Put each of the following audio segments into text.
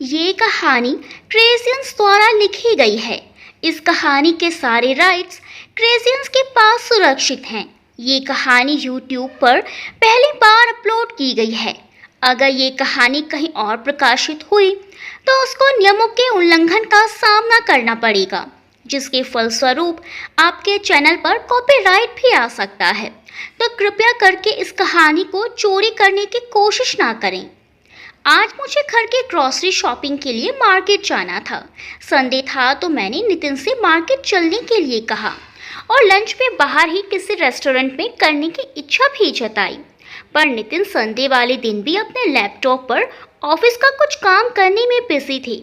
ये कहानी क्रेजियंस द्वारा लिखी गई है। इस कहानी के सारे राइट्स क्रेजियंस के पास सुरक्षित हैं। ये कहानी YouTube पर पहली बार अपलोड की गई है। अगर ये कहानी कहीं और प्रकाशित हुई तो उसको नियमों के उल्लंघन का सामना करना पड़ेगा, जिसके फलस्वरूप आपके चैनल पर कॉपीराइट भी आ सकता है। तो कृपया करके इस कहानी को चोरी करने की कोशिश ना करें। आज मुझे घर के ग्रॉसरी शॉपिंग के लिए मार्केट जाना था। संडे था तो मैंने नितिन से मार्केट चलने के लिए कहा और लंच में बाहर ही किसी रेस्टोरेंट में करने की इच्छा भी जताई। पर नितिन संडे वाले दिन भी अपने लैपटॉप पर ऑफिस का कुछ काम करने में बिजी थे।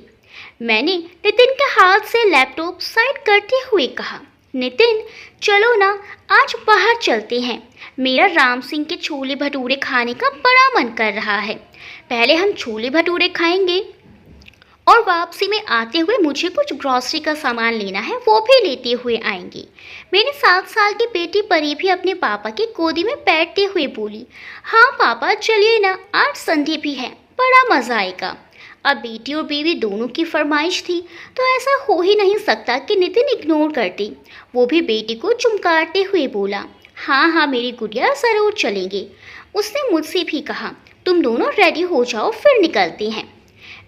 मैंने नितिन के हाथ से लैपटॉप साइड करते हुए कहा, नितिन चलो ना, आज बाहर चलते हैं। मेरा राम सिंह के छोले भटूरे खाने का बड़ा मन कर रहा है। पहले हम छोले भटूरे खाएंगे और वापसी में आते हुए मुझे कुछ ग्रॉसरी का सामान लेना है, वो भी लेते हुए आएंगे। मेरी 7 साल की बेटी परी भी अपने पापा की गोदी में बैठते हुए बोली, हाँ पापा चलिए ना, आज संडे भी है, बड़ा मज़ा आएगा। अब बेटी और बीवी दोनों की फरमाइश थी तो ऐसा हो ही नहीं सकता कि नितिन इग्नोर करते। वो भी बेटी को चुमकारते हुए बोला, हाँ हाँ मेरी गुड़िया ज़रूर चलेंगे। उसने मुझसे भी कहा, तुम दोनों रेडी हो जाओ फिर निकलते हैं।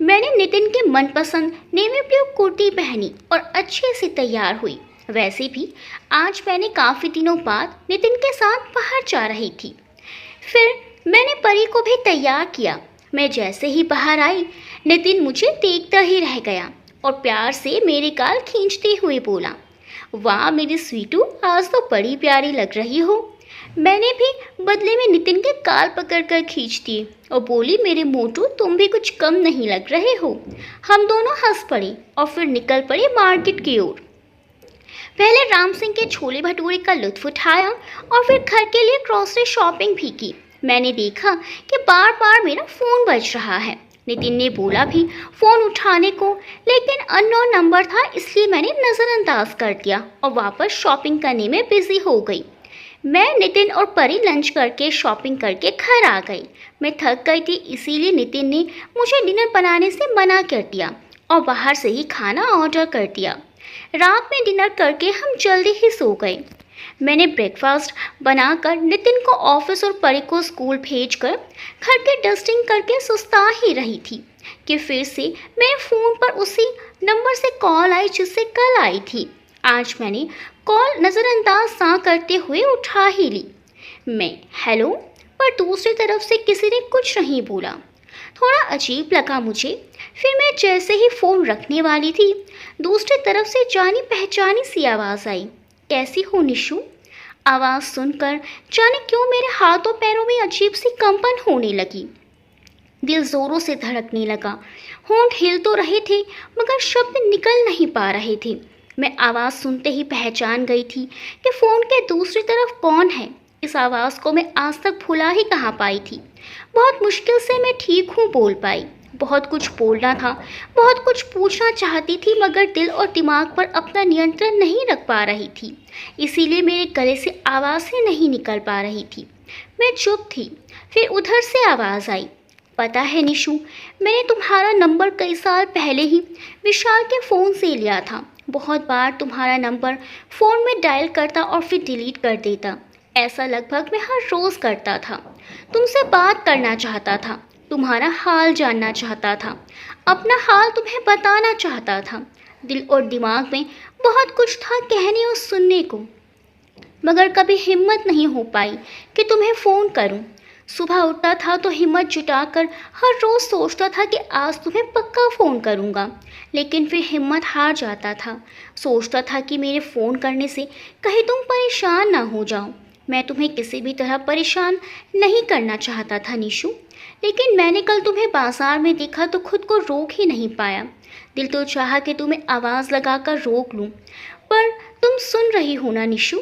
मैंने नितिन के मनपसंद नेवी ब्लू कुर्ती पहनी और अच्छे से तैयार हुई। वैसे भी आज मैंने काफ़ी दिनों बाद नितिन के साथ बाहर जा रही थी। फिर मैंने परी को भी तैयार किया। मैं जैसे ही बाहर आई, नितिन मुझे देखता ही रह गया और प्यार से मेरे गाल खींचते हुए बोला, वाह मेरी स्वीटू, आज तो बड़ी प्यारी लग रही हो। मैंने भी बदले में नितिन के गाल पकड़कर खींच दिए और बोली, मेरे मोटू तुम भी कुछ कम नहीं लग रहे हो। हम दोनों हंस पड़े और फिर निकल पड़े मार्केट की ओर। पहले राम सिंह के छोले भटूरे का लुत्फ उठाया और फिर घर के लिए ग्रॉसरी शॉपिंग भी की। मैंने देखा कि बार बार मेरा फ़ोन बज रहा है। नितिन ने बोला भी फ़ोन उठाने को, लेकिन अननोन नंबर था इसलिए मैंने नज़रअंदाज कर दिया और वापस शॉपिंग करने में बिजी हो गई। मैं, नितिन और परी लंच करके शॉपिंग करके घर आ गई। मैं थक गई थी, इसीलिए नितिन ने मुझे डिनर बनाने से मना कर दिया और बाहर से ही खाना ऑर्डर कर दिया। रात में डिनर करके हम जल्दी ही सो गए। मैंने ब्रेकफास्ट बनाकर नितिन को ऑफिस और परी को स्कूल भेजकर घर के डस्टिंग करके सुस्ता ही रही थी कि फिर से मेरे फ़ोन पर उसी नंबर से कॉल आई जिससे कल आई थी। आज मैंने कॉल नज़रअंदाज सा करते हुए उठा ही ली। मैं हेलो, पर दूसरी तरफ से किसी ने कुछ नहीं बोला। थोड़ा अजीब लगा मुझे। फिर मैं जैसे ही फ़ोन रखने वाली थी, दूसरी तरफ से जानी पहचानी सी आवाज़ आई, कैसी हो निशु? आवाज़ सुनकर जाने क्यों मेरे हाथों पैरों में अजीब सी कंपन होने लगी। दिल ज़ोरों से धड़कने लगा। होंठ हिल तो रहे थे मगर शब्द निकल नहीं पा रहे थे। मैं आवाज़ सुनते ही पहचान गई थी कि फ़ोन के दूसरी तरफ कौन है। इस आवाज़ को मैं आज तक भुला ही कहाँ पाई थी। बहुत मुश्किल से मैं ठीक हूँ बोल पाई। बहुत कुछ बोलना था, बहुत कुछ पूछना चाहती थी मगर दिल और दिमाग पर अपना नियंत्रण नहीं रख पा रही थी, इसीलिए मेरे गले से आवाज़ ही नहीं निकल पा रही थी। मैं चुप थी। फिर उधर से आवाज़ आई, पता है निशु, मैंने तुम्हारा नंबर कई साल पहले ही विशाल के फ़ोन से लिया था। बहुत बार तुम्हारा नंबर फ़ोन में डायल करता और फिर डिलीट कर देता। ऐसा लगभग मैं हर रोज़ करता था। तुमसे बात करना चाहता था, तुम्हारा हाल जानना चाहता था, अपना हाल तुम्हें बताना चाहता था। दिल और दिमाग में बहुत कुछ था कहने और सुनने को, मगर कभी हिम्मत नहीं हो पाई कि तुम्हें फ़ोन करूं। सुबह उठता था तो हिम्मत जुटाकर हर रोज़ सोचता था कि आज तुम्हें पक्का फ़ोन करूंगा, लेकिन फिर हिम्मत हार जाता था। सोचता था कि मेरे फ़ोन करने से कहीं तुम परेशान ना हो जाओ। मैं तुम्हें किसी भी तरह परेशान नहीं करना चाहता था निशु, लेकिन मैंने कल तुम्हें बाजार में देखा तो खुद को रोक ही नहीं पाया। दिल तो चाहा कि तुम्हें आवाज़ लगाकर रोक लूं, पर तुम सुन रही हो ना निशु?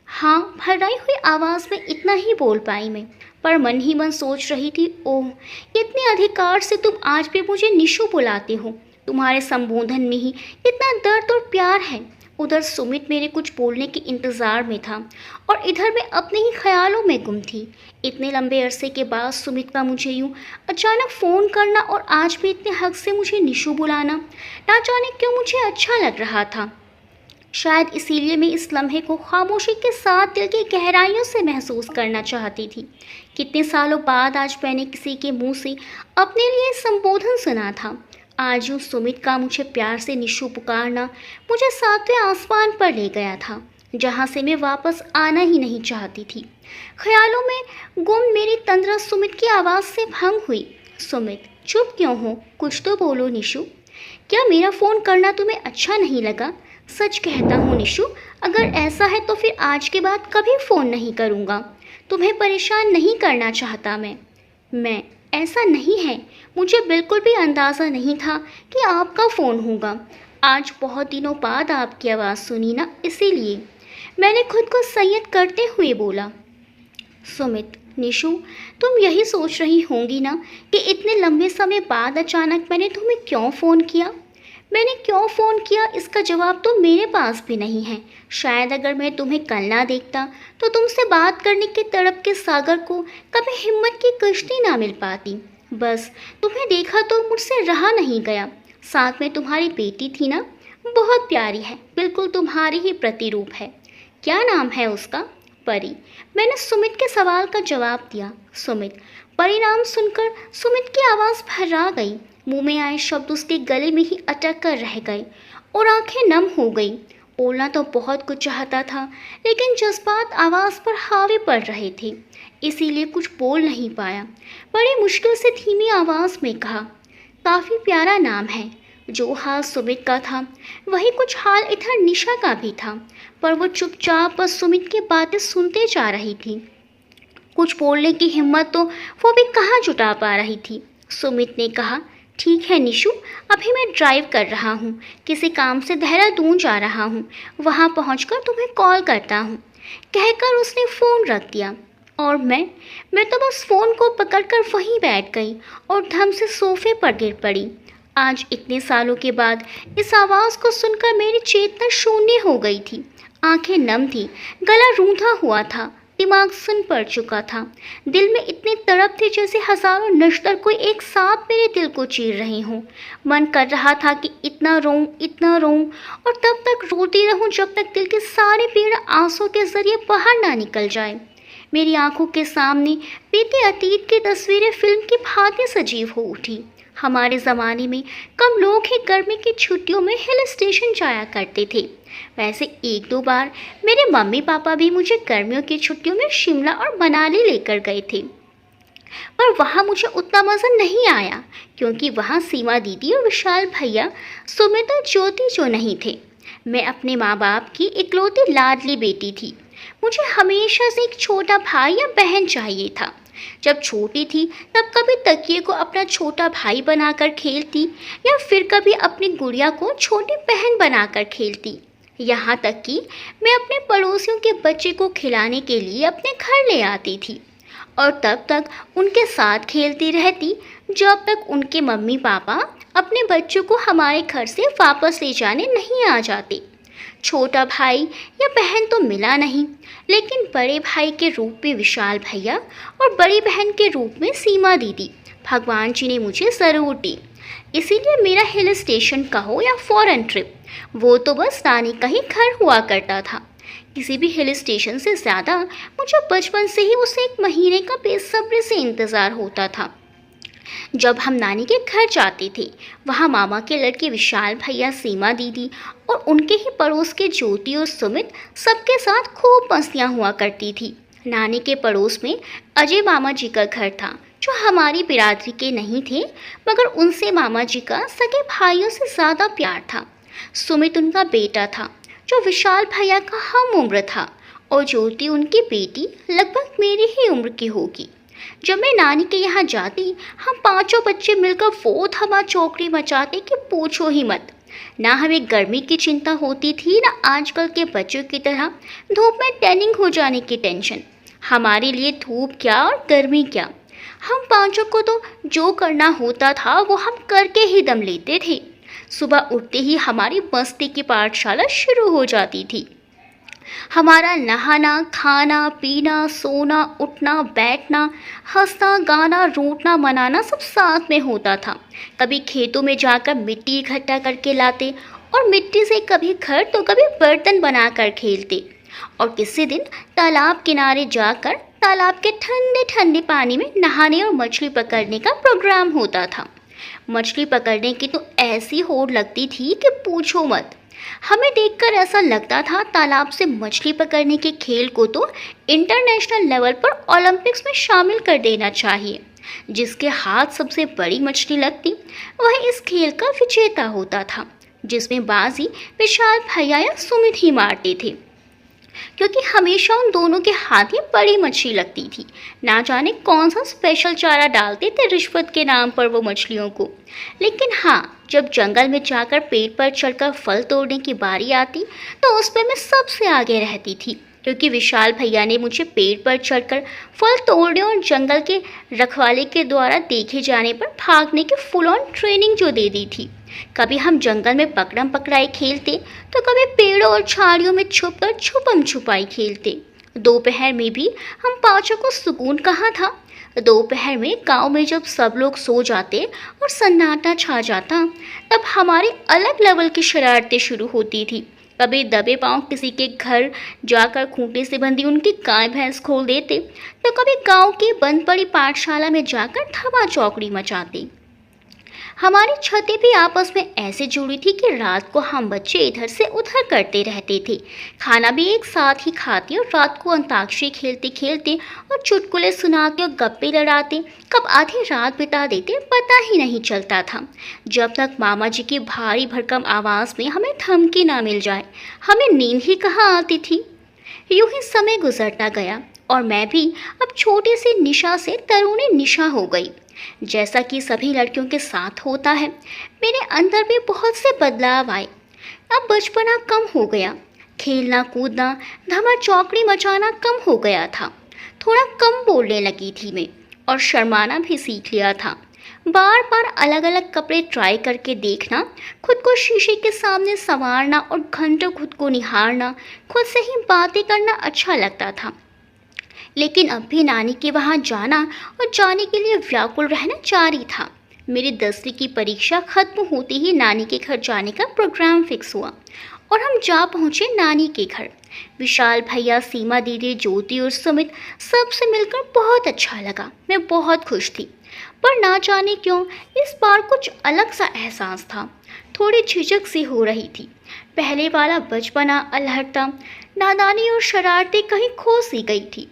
हाँ, भर्राई हुई आवाज़ में इतना ही बोल पाई मैं, पर मन ही मन सोच रही थी, ओह कितने अधिकार से तुम आज भी मुझे निशु बुलाते हो। तुम्हारे संबोधन में ही कितना दर्द और प्यार है। उधर सुमित मेरे कुछ बोलने के इंतज़ार में था और इधर मैं अपने ही ख्यालों में गुम थी। इतने लंबे अरसे के बाद सुमित का मुझे यूं अचानक फ़ोन करना और आज भी इतने हक से मुझे निशु बुलाना, ना जाने क्यों मुझे अच्छा लग रहा था। शायद इसीलिए मैं इस लम्हे को खामोशी के साथ दिल की गहराइयों से महसूस करना चाहती थी। कितने सालों बाद आज मैंने किसी के मुंह से अपने लिए संबोधन सुना था। आज यूँ सुमित का मुझे प्यार से निशु पुकारना मुझे सातवें आसमान पर ले गया था, जहाँ से मैं वापस आना ही नहीं चाहती थी। ख्यालों में गुम मेरी तंद्रा सुमित की आवाज़ से भंग हुई। सुमित, चुप क्यों हो? कुछ तो बोलो निशु। क्या मेरा फ़ोन करना तुम्हें अच्छा नहीं लगा? सच कहता हूँ निशु, अगर ऐसा है तो फिर आज के बाद कभी फ़ोन नहीं करूँगा। तुम्हें परेशान नहीं करना चाहता मैं ऐसा नहीं है। मुझे बिल्कुल भी अंदाज़ा नहीं था कि आपका फ़ोन होगा। आज बहुत दिनों बाद आपकी आवाज़ सुनी ना, इसीलिए मैंने खुद को संयत करते हुए बोला। सुमित, निशु, तुम यही सोच रही होंगी ना कि इतने लंबे समय बाद अचानक मैंने तुम्हें क्यों फ़ोन किया। मैंने क्यों फ़ोन किया इसका जवाब तो मेरे पास भी नहीं है। शायद अगर मैं तुम्हें कल ना देखता तो तुमसे बात करने के तड़प के सागर को कभी हिम्मत की कश्ती ना मिल पाती। बस तुम्हें देखा तो मुझसे रहा नहीं गया। साथ में तुम्हारी बेटी थी ना, बहुत प्यारी है, बिल्कुल तुम्हारी ही प्रतिरूप है। क्या नाम है उसका? परी। मैंने सुमित के सवाल का जवाब दिया। सुमित। परिणाम सुनकर सुमित की आवाज़ भर्रा गई। मुंह में आए शब्द उसके गले में ही अटक कर रह गए और आंखें नम हो गई। बोलना तो बहुत कुछ चाहता था, लेकिन जज्बात आवाज़ पर हावी पड़ रहे थे, इसीलिए कुछ बोल नहीं पाया। बड़ी मुश्किल से धीमी आवाज़ में कहा, काफ़ी प्यारा नाम है। जो हाल सुमित का था वही कुछ हाल इधर निशा का भी था, पर वो चुपचाप बस सुमित की बातें सुनते जा रही थी। कुछ बोलने की हिम्मत तो वो भी कहाँ जुटा पा रही थी। सुमित ने कहा, ठीक है निशु, अभी मैं ड्राइव कर रहा हूँ, किसी काम से देहरादून जा रहा हूँ, वहाँ पहुँचकर तुम्हें कॉल करता हूँ। कहकर उसने फ़ोन रख दिया और मैं तो बस फ़ोन को पकड़कर वहीं बैठ गई और धम से सोफे पर गिर पड़ी। आज इतने सालों के बाद इस आवाज़ को सुनकर मेरी चेतना शून्य हो गई थी। आंखें नम थी, गला रूंधा हुआ था, दिमाग सुन पड़ चुका था। दिल में इतनी तड़प थी जैसे हजारों नश्तर कोई एक साथ मेरे दिल को चीर रही हों। मन कर रहा था कि इतना रोऊं और तब तक रोती रहूं जब तक दिल के सारे पीड़ा आंसू के जरिए बाहर ना निकल जाए। मेरी आंखों के सामने बीते अतीत की तस्वीरें फिल्म की भांति सजीव हो उठी। हमारे ज़माने में कम लोग ही गर्मी की छुट्टियों में हिल स्टेशन जाया करते थे। वैसे एक दो बार मेरे मम्मी पापा भी मुझे गर्मियों की छुट्टियों में शिमला और मनाली लेकर गए थे, पर वहाँ मुझे उतना मज़ा नहीं आया क्योंकि वहाँ सीमा दीदी और विशाल भैया, सुमित और ज्योति जो नहीं थे। मैं अपने माँ बाप की इकलौती लाडली बेटी थी। मुझे हमेशा से एक छोटा भाई या बहन चाहिए था। जब छोटी थी तब कभी तकिए को अपना छोटा भाई बनाकर खेलती या फिर कभी अपनी गुड़िया को छोटी बहन बनाकर खेलती। यहाँ तक कि मैं अपने पड़ोसियों के बच्चे को खिलाने के लिए अपने घर ले आती थी और तब तक उनके साथ खेलती रहती जब तक उनके मम्मी पापा अपने बच्चों को हमारे घर से वापस ले जाने नहीं आ जाते। छोटा भाई या बहन तो मिला नहीं, लेकिन बड़े भाई के रूप में विशाल भैया और बड़ी बहन के रूप में सीमा दीदी भगवान जी ने मुझे ज़रूर दी। इसीलिए मेरा हिल स्टेशन कहो या फॉरेन ट्रिप, वो तो बस नानी का ही घर हुआ करता था। किसी भी हिल स्टेशन से ज़्यादा मुझे बचपन से ही उसे एक महीने का बेसब्री से इंतज़ार होता था। जब हम नानी के घर जाते थे, वहाँ मामा के लड़के विशाल भैया, सीमा दीदी और उनके ही पड़ोस के ज्योति और सुमित सबके साथ खूब मस्तियाँ हुआ करती थी। नानी के पड़ोस में अजय मामा जी का घर था, जो हमारी बिरादरी के नहीं थे, मगर उनसे मामा जी का सगे भाइयों से ज़्यादा प्यार था। सुमित उनका बेटा था, जो विशाल भैया का हम उम्र था, और ज्योति उनकी बेटी लगभग मेरी ही उम्र की होगी। जब मैं नानी के यहाँ जाती, हम पांचों बच्चे मिलकर वो धमा चौकड़ी मचाते कि पूछो ही मत। ना हमें गर्मी की चिंता होती थी, ना आजकल के बच्चों की तरह धूप में टैनिंग हो जाने की टेंशन। हमारे लिए धूप क्या और गर्मी क्या, हम पांचों को तो जो करना होता था वो हम करके ही दम लेते थे। सुबह उठते ही हमारी मस्ती की पाठशाला शुरू हो जाती थी। हमारा नहाना, खाना, पीना, सोना, उठना, बैठना, हंसना, गाना, रोटना, मनाना सब साथ में होता था। कभी खेतों में जाकर मिट्टी इकट्ठा करके लाते और मिट्टी से कभी घर तो कभी बर्तन बनाकर खेलते। और किसी दिन तालाब किनारे जाकर तालाब के ठंडे ठंडे पानी में नहाने और मछली पकड़ने का प्रोग्राम होता था। मछली पकड़ने की तो ऐसी होड़ लगती थी कि पूछो मत। हमें देखकर ऐसा लगता था तालाब से मछली पकड़ने के खेल को तो इंटरनेशनल लेवल पर ओलंपिक्स में शामिल कर देना चाहिए। जिसके हाथ सबसे बड़ी मछली लगती वह इस खेल का विजेता होता था, जिसमें बाजी विशाल भैया या सुमित ही मारते थे, क्योंकि हमेशा उन दोनों के हाथ में बड़ी मछली लगती थी। ना जाने कौन सा स्पेशल चारा डालते थे रिश्वत के नाम पर वो मछलियों को। लेकिन हाँ, जब जंगल में जाकर पेड़ पर चढ़कर फल तोड़ने की बारी आती तो उस पर मैं सबसे आगे रहती थी, क्योंकि विशाल भैया ने मुझे पेड़ पर चढ़कर फल तोड़ने और जंगल के रखवाले के द्वारा देखे जाने पर भागने की फुल ऑन ट्रेनिंग जो दे दी थी। कभी हम जंगल में पकड़म पकड़ाई खेलते तो कभी पेड़ों और झाड़ियों में छुपकर छुपम छुपाई खेलते। दोपहर में भी हम पाँचों को सुकून कहाँ था। दोपहर में गांव में जब सब लोग सो जाते और सन्नाटा छा जाता, तब हमारी अलग लेवल की शरारतें शुरू होती थी। कभी दबे पांव किसी के घर जाकर खूंटे से बंधी उनकी गाय भैंस खोल देते, तो कभी गांव की बंद पड़ी पाठशाला में जाकर धमा चौकड़ी मचाते। हमारी छतें भी आपस में ऐसे जुड़ी थी कि रात को हम बच्चे इधर से उधर करते रहते थे। खाना भी एक साथ ही खाते और रात को अंताक्षरी खेलते खेलते और चुटकुले सुनाते और गप्पे लड़ाते कब आधी रात बिता देते पता ही नहीं चलता था, जब तक मामा जी की भारी भरकम आवाज़ में हमें धमकी ना मिल जाए। हमें नींद ही कहाँ आती थी। यूं ही समय गुजरता गया और मैं भी अब छोटी सी निशा से तरुणी निशा हो गई। जैसा कि सभी लड़कियों के साथ होता है, मेरे अंदर भी बहुत से बदलाव आए। अब बचपना कम हो गया, खेलना कूदना धमा चौकड़ी मचाना कम हो गया था। थोड़ा कम बोलने लगी थी मैं और शर्माना भी सीख लिया था। बार बार अलग अलग कपड़े ट्राई करके देखना, खुद को शीशे के सामने संवारना और घंटों खुद को निहारना, खुद से ही बातें करना अच्छा लगता था। लेकिन अब भी नानी के वहाँ जाना और जाने के लिए व्याकुल रहना जारी था। मेरी 10वीं की परीक्षा खत्म होते ही नानी के घर जाने का प्रोग्राम फिक्स हुआ और हम जा पहुँचे नानी के घर। विशाल भैया, सीमा दीदी, ज्योति और सुमित सबसे मिलकर बहुत अच्छा लगा। मैं बहुत खुश थी, पर ना जाने क्यों इस बार कुछ अलग सा एहसास था। थोड़ी झिझक सी हो रही थी। पहले वाला बचपना, अलहड़ता, नादानी और शरारतें कहीं खो सी गई थी।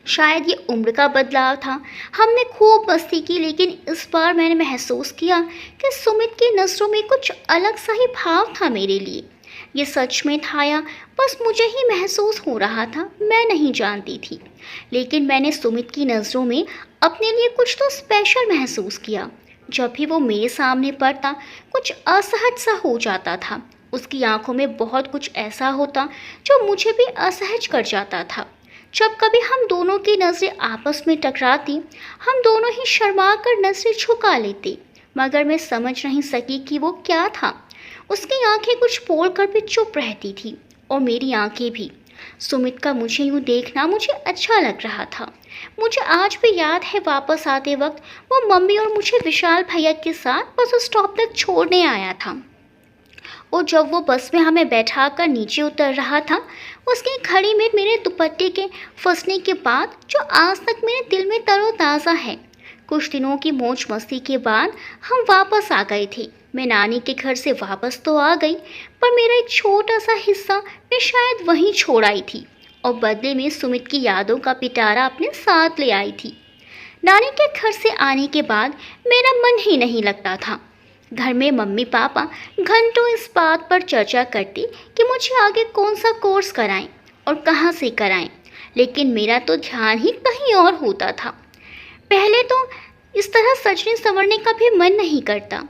शायद ये उम्र का बदलाव था। हमने खूब मस्ती की, लेकिन इस बार मैंने महसूस किया कि सुमित की नज़रों में कुछ अलग सा ही भाव था मेरे लिए। ये सच में था या बस मुझे ही महसूस हो रहा था, मैं नहीं जानती थी। लेकिन मैंने सुमित की नज़रों में अपने लिए कुछ तो स्पेशल महसूस किया। जब भी वो मेरे सामने पड़ता कुछ असहज सा हो जाता था। उसकी आंखों में बहुत कुछ ऐसा होता जो मुझे भी असहज कर जाता था। जब कभी हम दोनों की नज़रें आपस में टकराती, हम दोनों ही शर्मा कर नज़रें झुका लेते, मगर मैं समझ नहीं सकी कि वो क्या था। उसकी आंखें कुछ बोलकर भी चुप रहती थी और मेरी आंखें भी। सुमित का मुझे यूँ देखना मुझे अच्छा लग रहा था। मुझे आज भी याद है, वापस आते वक्त वो मम्मी और मुझे विशाल भैया के साथ बस स्टॉप तक छोड़ने आया था। और जब वो बस में हमें बैठा कर नीचे उतर रहा था, उसकी घड़ी में मेरे दुपट्टे के फंसने के बाद जो आज तक मेरे दिल में तरोताज़ा है। कुछ दिनों की मौज मस्ती के बाद हम वापस आ गए थे। मैं नानी के घर से वापस तो आ गई, पर मेरा एक छोटा सा हिस्सा मैं शायद वहीं छोड़ आई थी और बदले में सुमित की यादों का पिटारा अपने साथ ले आई थी। नानी के घर से आने के बाद मेरा मन ही नहीं लगता था। घर में मम्मी पापा घंटों इस बात पर चर्चा करती कि मुझे आगे कौन सा कोर्स कराएं और कहाँ से कराएं, लेकिन मेरा तो ध्यान ही कहीं और होता था। पहले तो इस तरह सजने संवरने का भी मन नहीं करता।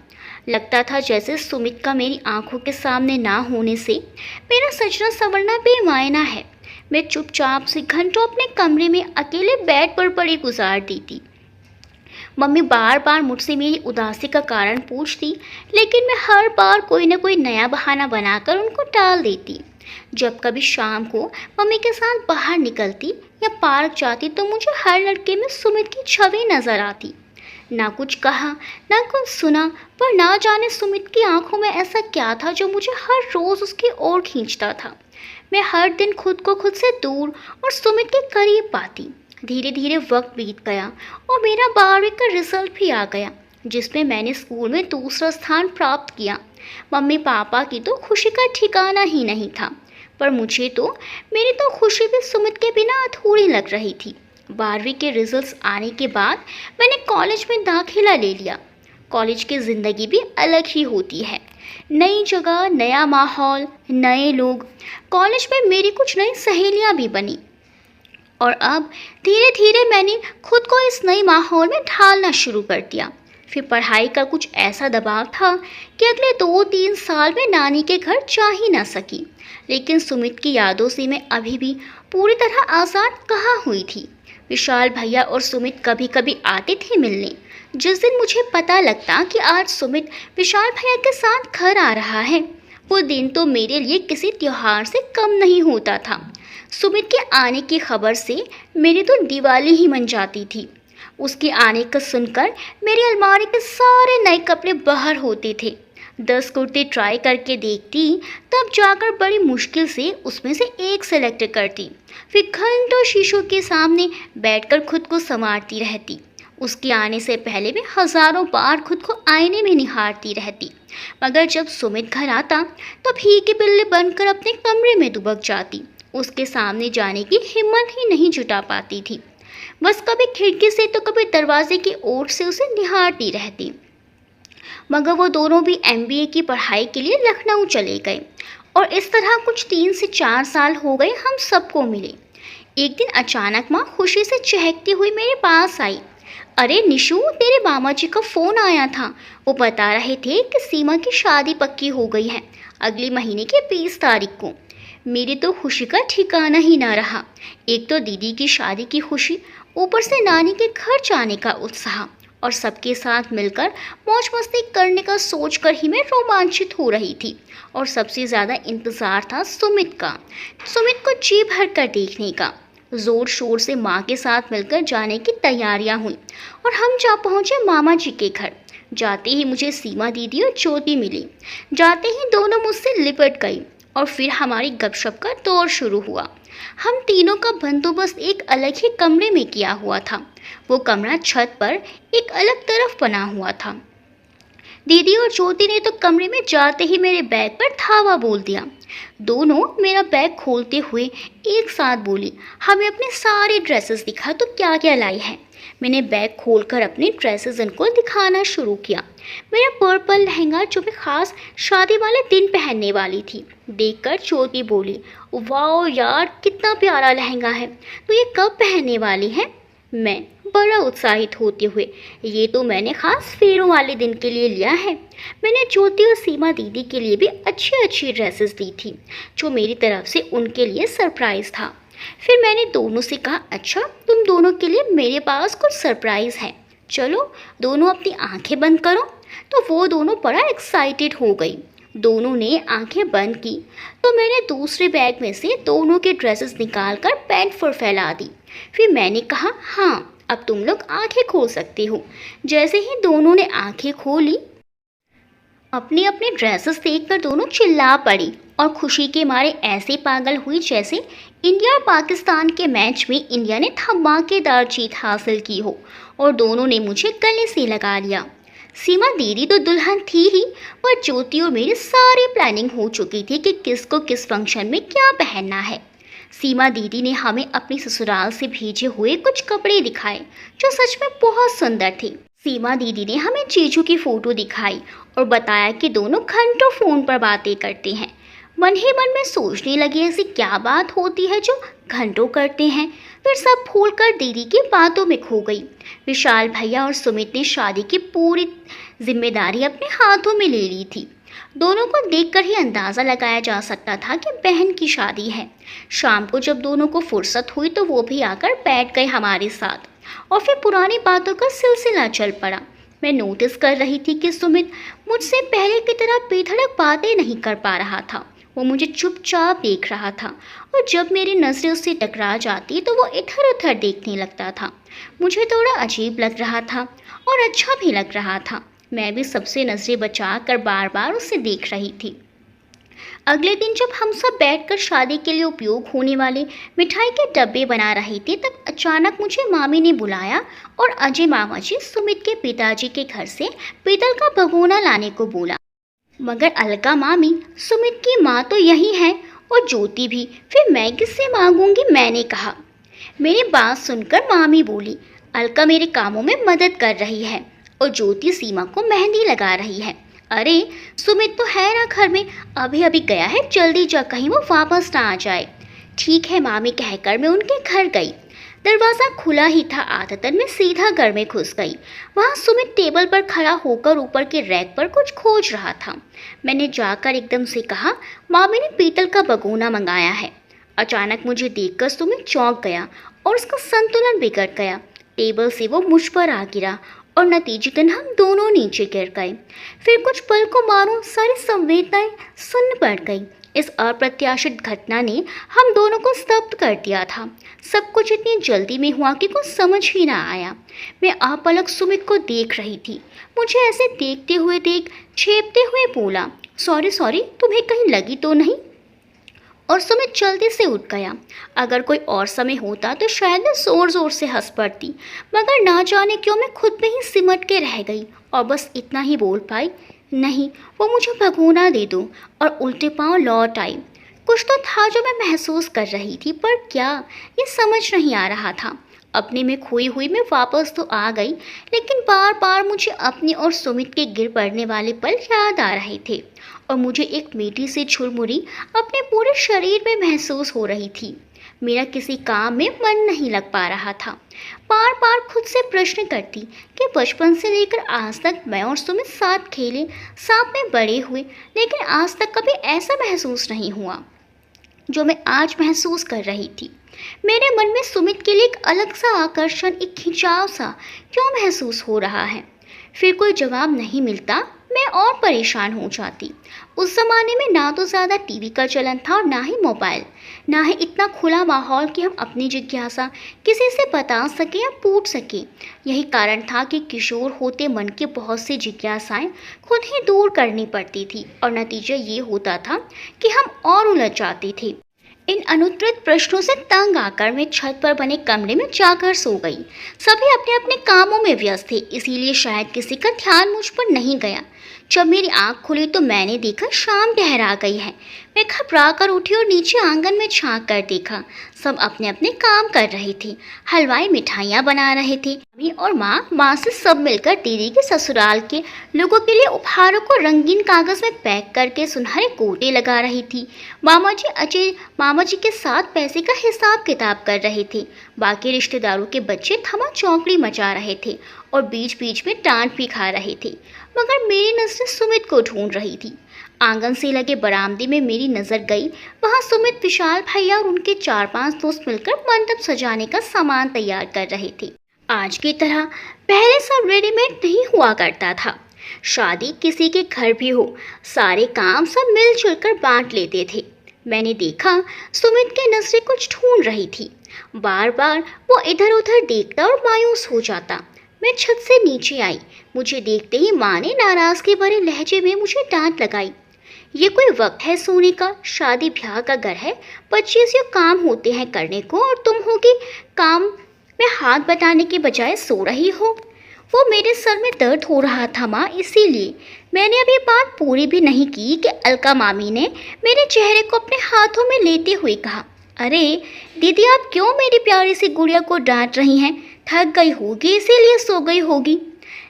लगता था जैसे सुमित का मेरी आंखों के सामने ना होने से मेरा सजना संवरना बेमायना है। मैं चुपचाप से घंटों अपने कमरे में अकेले बेड पर पड़ी गुजार देती। मम्मी बार बार मुझसे मेरी उदासी का कारण पूछती, लेकिन मैं हर बार कोई न कोई नया बहाना बनाकर उनको टाल देती। जब कभी शाम को मम्मी के साथ बाहर निकलती या पार्क जाती तो मुझे हर लड़के में सुमित की छवि नजर आती। ना कुछ कहा, ना कुछ सुना, पर ना जाने सुमित की आंखों में ऐसा क्या था जो मुझे हर रोज उसकी ओर खींचता था। मैं हर दिन खुद को खुद से दूर और सुमित के करीब पाती। धीरे धीरे वक्त बीत गया और मेरा 12वीं का रिजल्ट भी आ गया, जिसमें मैंने स्कूल में दूसरा स्थान प्राप्त किया। मम्मी पापा की तो खुशी का ठिकाना ही नहीं था, पर मेरी तो खुशी भी सुमित के बिना अधूरी लग रही थी। 12वीं के रिजल्ट्स आने के बाद मैंने कॉलेज में दाखिला ले लिया। कॉलेज की ज़िंदगी भी अलग ही होती है। नई जगह, नया माहौल, नए लोग। कॉलेज में मेरी कुछ नई सहेलियां भी बनी और अब धीरे धीरे मैंने खुद को इस नए माहौल में ढालना शुरू कर दिया। फिर पढ़ाई का कुछ ऐसा दबाव था कि अगले 2-3 साल में नानी के घर जा ही ना सकी। लेकिन सुमित की यादों से मैं अभी भी पूरी तरह आज़ाद कहाँ हुई थी। विशाल भैया और सुमित कभी कभी आते थे मिलने। जिस दिन मुझे पता लगता कि आज सुमित विशाल भैया के साथ घर आ रहा है, वो दिन तो मेरे लिए किसी त्योहार से कम नहीं होता था। सुमित के आने की खबर से मेरी तो दिवाली ही मन जाती थी। उसके आने का सुनकर मेरी अलमारी के सारे नए कपड़े बाहर होते थे। 10 कुर्ते ट्राई करके देखती, तब जाकर बड़ी मुश्किल से उसमें से एक सेलेक्ट करती। फिर घंटों शीशों के सामने बैठकर खुद को संवारती रहती। उसके आने से पहले मैं हजारों बार खुद को आईने में निहारती रहती, मगर जब सुमित घर आता तो भीगी बिल्ली बनकर अपने कमरे में दुबक जाती। उसके सामने जाने की हिम्मत ही नहीं जुटा पाती थी। बस कभी खिड़की से तो कभी दरवाजे की ओर से उसे निहारती रहती। मगर वो दोनों भी MBA की पढ़ाई के लिए लखनऊ चले गए और इस तरह कुछ 3 से 4 साल हो गए हम सबको मिले। एक दिन अचानक माँ खुशी से चहकती हुई मेरे पास आई। अरे निशु, तेरे मामा जी का फ़ोन आया था। वो बता रहे थे कि सीमा की शादी पक्की हो गई है, अगले महीने की 20 तारीख को। मेरी तो खुशी का ठिकाना ही ना रहा। एक तो दीदी की शादी की खुशी, ऊपर से नानी के घर जाने का उत्साह और सबके साथ मिलकर मौज मस्ती करने का सोचकर ही मैं रोमांचित हो रही थी। और सबसे ज़्यादा इंतज़ार था सुमित का। सुमित को जी भर कर देखने का। ज़ोर शोर से माँ के साथ मिलकर जाने की तैयारियाँ हुई और हम जा पहुँचे मामा जी के घर। जाते ही मुझे सीमा दीदी और ज्योति मिली। जाते ही दोनों मुझसे लिपट गई और फिर हमारी गपशप का दौर शुरू हुआ। हम तीनों का बंदोबस्त एक अलग ही कमरे में किया हुआ था। वो कमरा छत पर एक अलग तरफ बना हुआ था। दीदी और ज्योति ने तो कमरे में जाते ही मेरे बैग पर धावा बोल दिया। दोनों मेरा बैग खोलते हुए एक साथ बोली, हमें अपने सारे ड्रेसेस दिखा, तो क्या क्या लाई है। मैंने बैग खोलकर अपनी ड्रेसेस उनको दिखाना शुरू किया। मेरा पर्पल लहंगा जो मैं खास शादी वाले दिन पहनने वाली थी, देखकर ज्योति बोली, वाह यार कितना प्यारा लहंगा है, तो ये कब पहनने वाली है। मैं बड़ा उत्साहित होते हुए, ये तो मैंने खास फेरों वाले दिन के लिए लिया है। मैंने ज्योति और सीमा दीदी के लिए भी अच्छी अच्छी ड्रेसेस दी थी, जो मेरी तरफ से उनके लिए सरप्राइज़ था। फिर मैंने दोनों से कहा, अच्छा तुम दोनों के लिए मेरे पास कुछ सरप्राइज़ है, चलो दोनों अपनी आंखें बंद करो। तो वो दोनों बड़ा एक्साइटेड हो गई। दोनों ने आंखें बंद की तो मैंने दूसरे बैग में से दोनों के ड्रेसेस निकालकर पैंट पर फैला दी। फिर मैंने कहा, हाँ अब तुम लोग आंखें खोल सकते हो। जैसे ही दोनों ने आंखें खोली, अपने अपने ड्रेसेस देखकर दोनों चिल्ला पड़ी और खुशी के मारे ऐसे पागल हुई जैसे इंडिया और पाकिस्तान के मैच में इंडिया ने धमाकेदार जीत हासिल की हो और दोनों ने मुझे गले से लगा लिया। सीमा दीदी तो दुल्हन थी ही, पर ज्योति और मेरी सारी प्लानिंग हो चुकी थी कि किसको किस फंक्शन में क्या पहनना है। सीमा दीदी ने हमें अपनी ससुराल से भेजे हुए कुछ कपड़े दिखाए जो सच में बहुत सुंदर थे। सीमा दीदी ने हमें जीजू की फ़ोटो दिखाई और बताया कि दोनों घंटों फ़ोन पर बातें करते हैं। मन ही मन में सोचने लगी, ऐसी क्या बात होती है जो घंटों करते हैं। फिर सब भूलकर दीदी की बातों में खो गई। विशाल भैया और सुमित ने शादी की पूरी जिम्मेदारी अपने हाथों में ले ली थी। दोनों को देखकर ही अंदाज़ा लगाया जा सकता था कि बहन की शादी है। शाम को जब दोनों को फुर्सत हुई तो वो भी आकर बैठ गए हमारे साथ और फिर पुरानी बातों का सिलसिला चल पड़ा। मैं नोटिस कर रही थी कि सुमित मुझसे पहले की तरह बेधड़क बातें नहीं कर पा रहा था। वो मुझे चुपचाप देख रहा था और जब मेरी नज़रें उससे टकरा जाती तो वो इधर उधर देखने लगता था। मुझे थोड़ा अजीब लग रहा था और अच्छा भी लग रहा था। मैं भी सबसे नज़रें बचा कर बार बार उसे देख रही थी। अगले दिन जब हम सब बैठकर शादी के लिए उपयोग होने वाले मिठाई के डब्बे बना रहे थे तब अचानक मुझे मामी ने बुलाया और अजय मामा जी सुमित के पिताजी के घर से पीतल का भगोना लाने को बोला। मगर अलका मामी, सुमित की माँ तो यही है और ज्योति भी, फिर मैं किससे मांगूंगी, मैंने कहा। मेरी बात सुनकर मामी बोली, अलका मेरे कामों में मदद कर रही है और ज्योति सीमा को मेहंदी लगा रही है। अरे सुमित तो है ना घर में, अभी अभी गया है, जल्दी जा कहीं वो वापस ना आ जाए। ठीक है मामी कहकर मैं उनके घर गई। दरवाज़ा खुला ही था, आदतन मैं सीधा घर में घुस गई। वहाँ सुमित टेबल पर खड़ा होकर ऊपर के रैक पर कुछ खोज रहा था। मैंने जाकर एकदम से कहा, मामी ने पीतल का भगोना मंगाया है। अचानक मुझे देखकर सुमित चौंक गया और उसका संतुलन बिगड़ गया। टेबल से वो मुझ पर आ गिरा और नतीजतन हम दोनों नीचे गिर गए। फिर कुछ पल को मानो सारी संवेदनाएं सुन्न पड़ गई। इस अप्रत्याशित घटना ने हम दोनों को स्तब्ध कर दिया था। सब कुछ इतनी जल्दी में हुआ कि कुछ समझ ही ना आया। मैं अपलक सुमित को देख रही थी। मुझे ऐसे देखते हुए देख छेपते हुए बोला, सॉरी सॉरी, तुम्हें कहीं लगी तो नहीं? और सुमित जल्दी से उठ गया। अगर कोई और समय होता तो शायद मैं जोर जोर से हंस पड़ती, मगर ना जाने क्यों मैं खुद में ही सिमट के रह गई और बस इतना ही बोल पाई, नहीं, वो मुझे भगोना दे दो, और उल्टे पांव लौट आई। कुछ तो था जो मैं महसूस कर रही थी, पर क्या, ये समझ नहीं आ रहा था। अपने में खोई हुई मैं वापस तो आ गई, लेकिन बार बार मुझे अपने और सुमित के गिर पड़ने वाले पल याद आ रहे थे और मुझे एक मीठी सी छुरमुरी अपने पूरे शरीर में महसूस हो रही थी। मेरा किसी काम में मन नहीं लग पा रहा था। बार बार खुद से प्रश्न करती कि बचपन से लेकर आज तक मैं और सुमित साथ खेले, साथ में बड़े हुए, लेकिन आज तक कभी ऐसा महसूस नहीं हुआ जो मैं आज महसूस कर रही थी। मेरे मन में सुमित के लिए एक अलग सा आकर्षण, एक खिंचाव सा क्यों महसूस हो रहा है? फिर कोई जवाब नहीं मिलता, मैं और परेशान हो जाती। उस ज़माने में ना तो ज़्यादा टीवी का चलन था और ना ही मोबाइल, ना ही इतना खुला माहौल कि हम अपनी जिज्ञासा किसी से बता सके या पूछ सके। यही कारण था कि किशोर होते मन की बहुत सी जिज्ञासाएं खुद ही दूर करनी पड़ती थी और नतीजा ये होता था कि हम और उलझ जाते थे। इन अनुत्तरित प्रश्नों से तंग आकर मैं छत पर बने कमरे में जाकर सो गई। सभी अपने अपने कामों में व्यस्त थे, इसीलिए शायद किसी का ध्यान मुझ पर नहीं गया। जब मेरी आंख खुली तो मैंने देखा शाम ठहरा गई है। मैं घबरा कर उठी और नीचे आंगन में झांक कर देखा। सब अपने अपने काम कर रहे थे। हलवाई मिठाइयाँ बना रहे थे। मम्मी और माँ से सब मिलकर दीदी के ससुराल के लोगों के लिए उपहारों को रंगीन कागज में पैक करके सुनहरे गोटे लगा रही थी। मामा जी के साथ पैसे का हिसाब किताब कर रहे थे। बाकी रिश्तेदारों के बच्चे थमा चौकड़ी मचा रहे थे और बीच बीच में डांट भी खा रहे थे, मगर मेरी नजरें सुमित को ढूंढ रही थी। आंगन से लगे बरामदे में मेरी नज़र गई। वहाँ सुमित, विशाल भैया और उनके 4-5 दोस्त मिलकर मंडप सजाने का सामान तैयार कर रहे थे। आज की तरह पहले सब रेडीमेड नहीं हुआ करता था। शादी किसी के घर भी हो, सारे काम सब मिलजुल कर बांट लेते थे। मैंने देखा सुमित की नजरें कुछ ढूंढ रही थी। बार बार वो इधर उधर देखता और मायूस हो जाता। मैं छत से नीचे आई। मुझे देखते ही माँ ने नाराजगी भरे लहजे में मुझे डांट लगाई। ये कोई वक्त है सोने का? शादी ब्याह का घर है, 25 काम होते हैं करने को और तुम होगी काम में हाथ बटाने के बजाय सो रही हो। वो मेरे सर में दर्द हो रहा था माँ, इसीलिए मैंने अभी बात पूरी भी नहीं की कि अलका मामी ने मेरे चेहरे को अपने हाथों में लेते हुए कहा, अरे दीदी, आप क्यों मेरी प्यारी सी गुड़िया को डांट रही हैं? थक गई होगी इसीलिए सो गई होगी।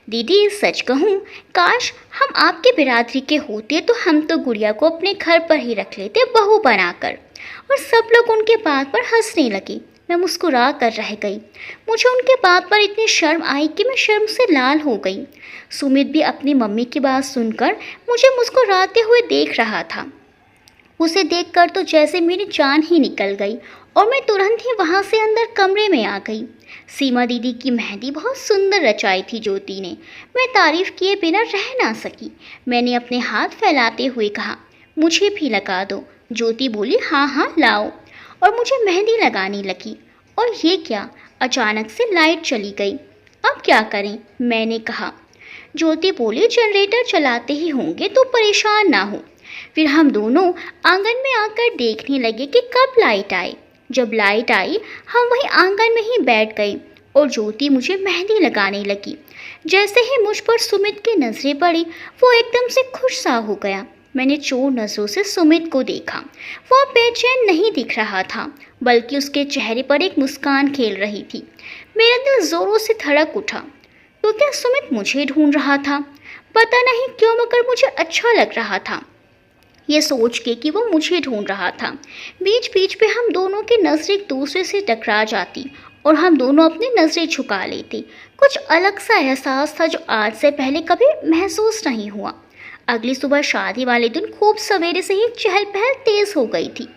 दीदी सच कहूँ, काश हम आपके बिरादरी के होते तो हम तो गुड़िया को अपने घर पर ही रख लेते बहू बनाकर। और सब लोग उनके बात पर हंसने लगे। मैं मुस्कुरा कर रह गई। मुझे उनके बात पर इतनी शर्म आई कि मैं शर्म से लाल हो गई। सुमित भी अपनी मम्मी की बात सुनकर मुझे मुस्कुराते हुए देख रहा था। उसे देखकर तो जैसे मेरी जान ही निकल गई और मैं तुरंत ही वहाँ से अंदर कमरे में आ गई। सीमा दीदी की मेहंदी बहुत सुंदर रचाई थी ज्योति ने। मैं तारीफ किए बिना रह ना सकी। मैंने अपने हाथ फैलाते हुए कहा, मुझे भी लगा दो। ज्योति बोली, हाँ हाँ लाओ, और मुझे मेहंदी लगाने लगी। और ये क्या, अचानक से लाइट चली गई। अब क्या करें, मैंने कहा। ज्योति बोली, जनरेटर चलाते ही होंगे तो परेशान ना हो। फिर हम दोनों आंगन में आकर देखने लगे कि कब लाइट आए। जब लाइट आई हम वहीं आंगन में ही बैठ गए और ज्योति मुझे मेहंदी लगाने लगी। जैसे ही मुझ पर सुमित की नज़रें पड़ी वो एकदम से खुश सा हो गया। मैंने चोर नज़रों से सुमित को देखा। वो बेचैन नहीं दिख रहा था, बल्कि उसके चेहरे पर एक मुस्कान खेल रही थी। मेरा दिल जोरों से धड़क उठा। तो क्या सुमित मुझे ढूंढ रहा था? पता नहीं क्यों, मगर मुझे अच्छा लग रहा था ये सोच के कि वो मुझे ढूंढ रहा था। बीच बीच पे हम दोनों की नज़रें एक दूसरे से टकरा जाती और हम दोनों अपनी नज़रें झुका लेते। कुछ अलग सा एहसास था जो आज से पहले कभी महसूस नहीं हुआ। अगली सुबह शादी वाले दिन खूब सवेरे से ही चहल पहल तेज हो गई थी।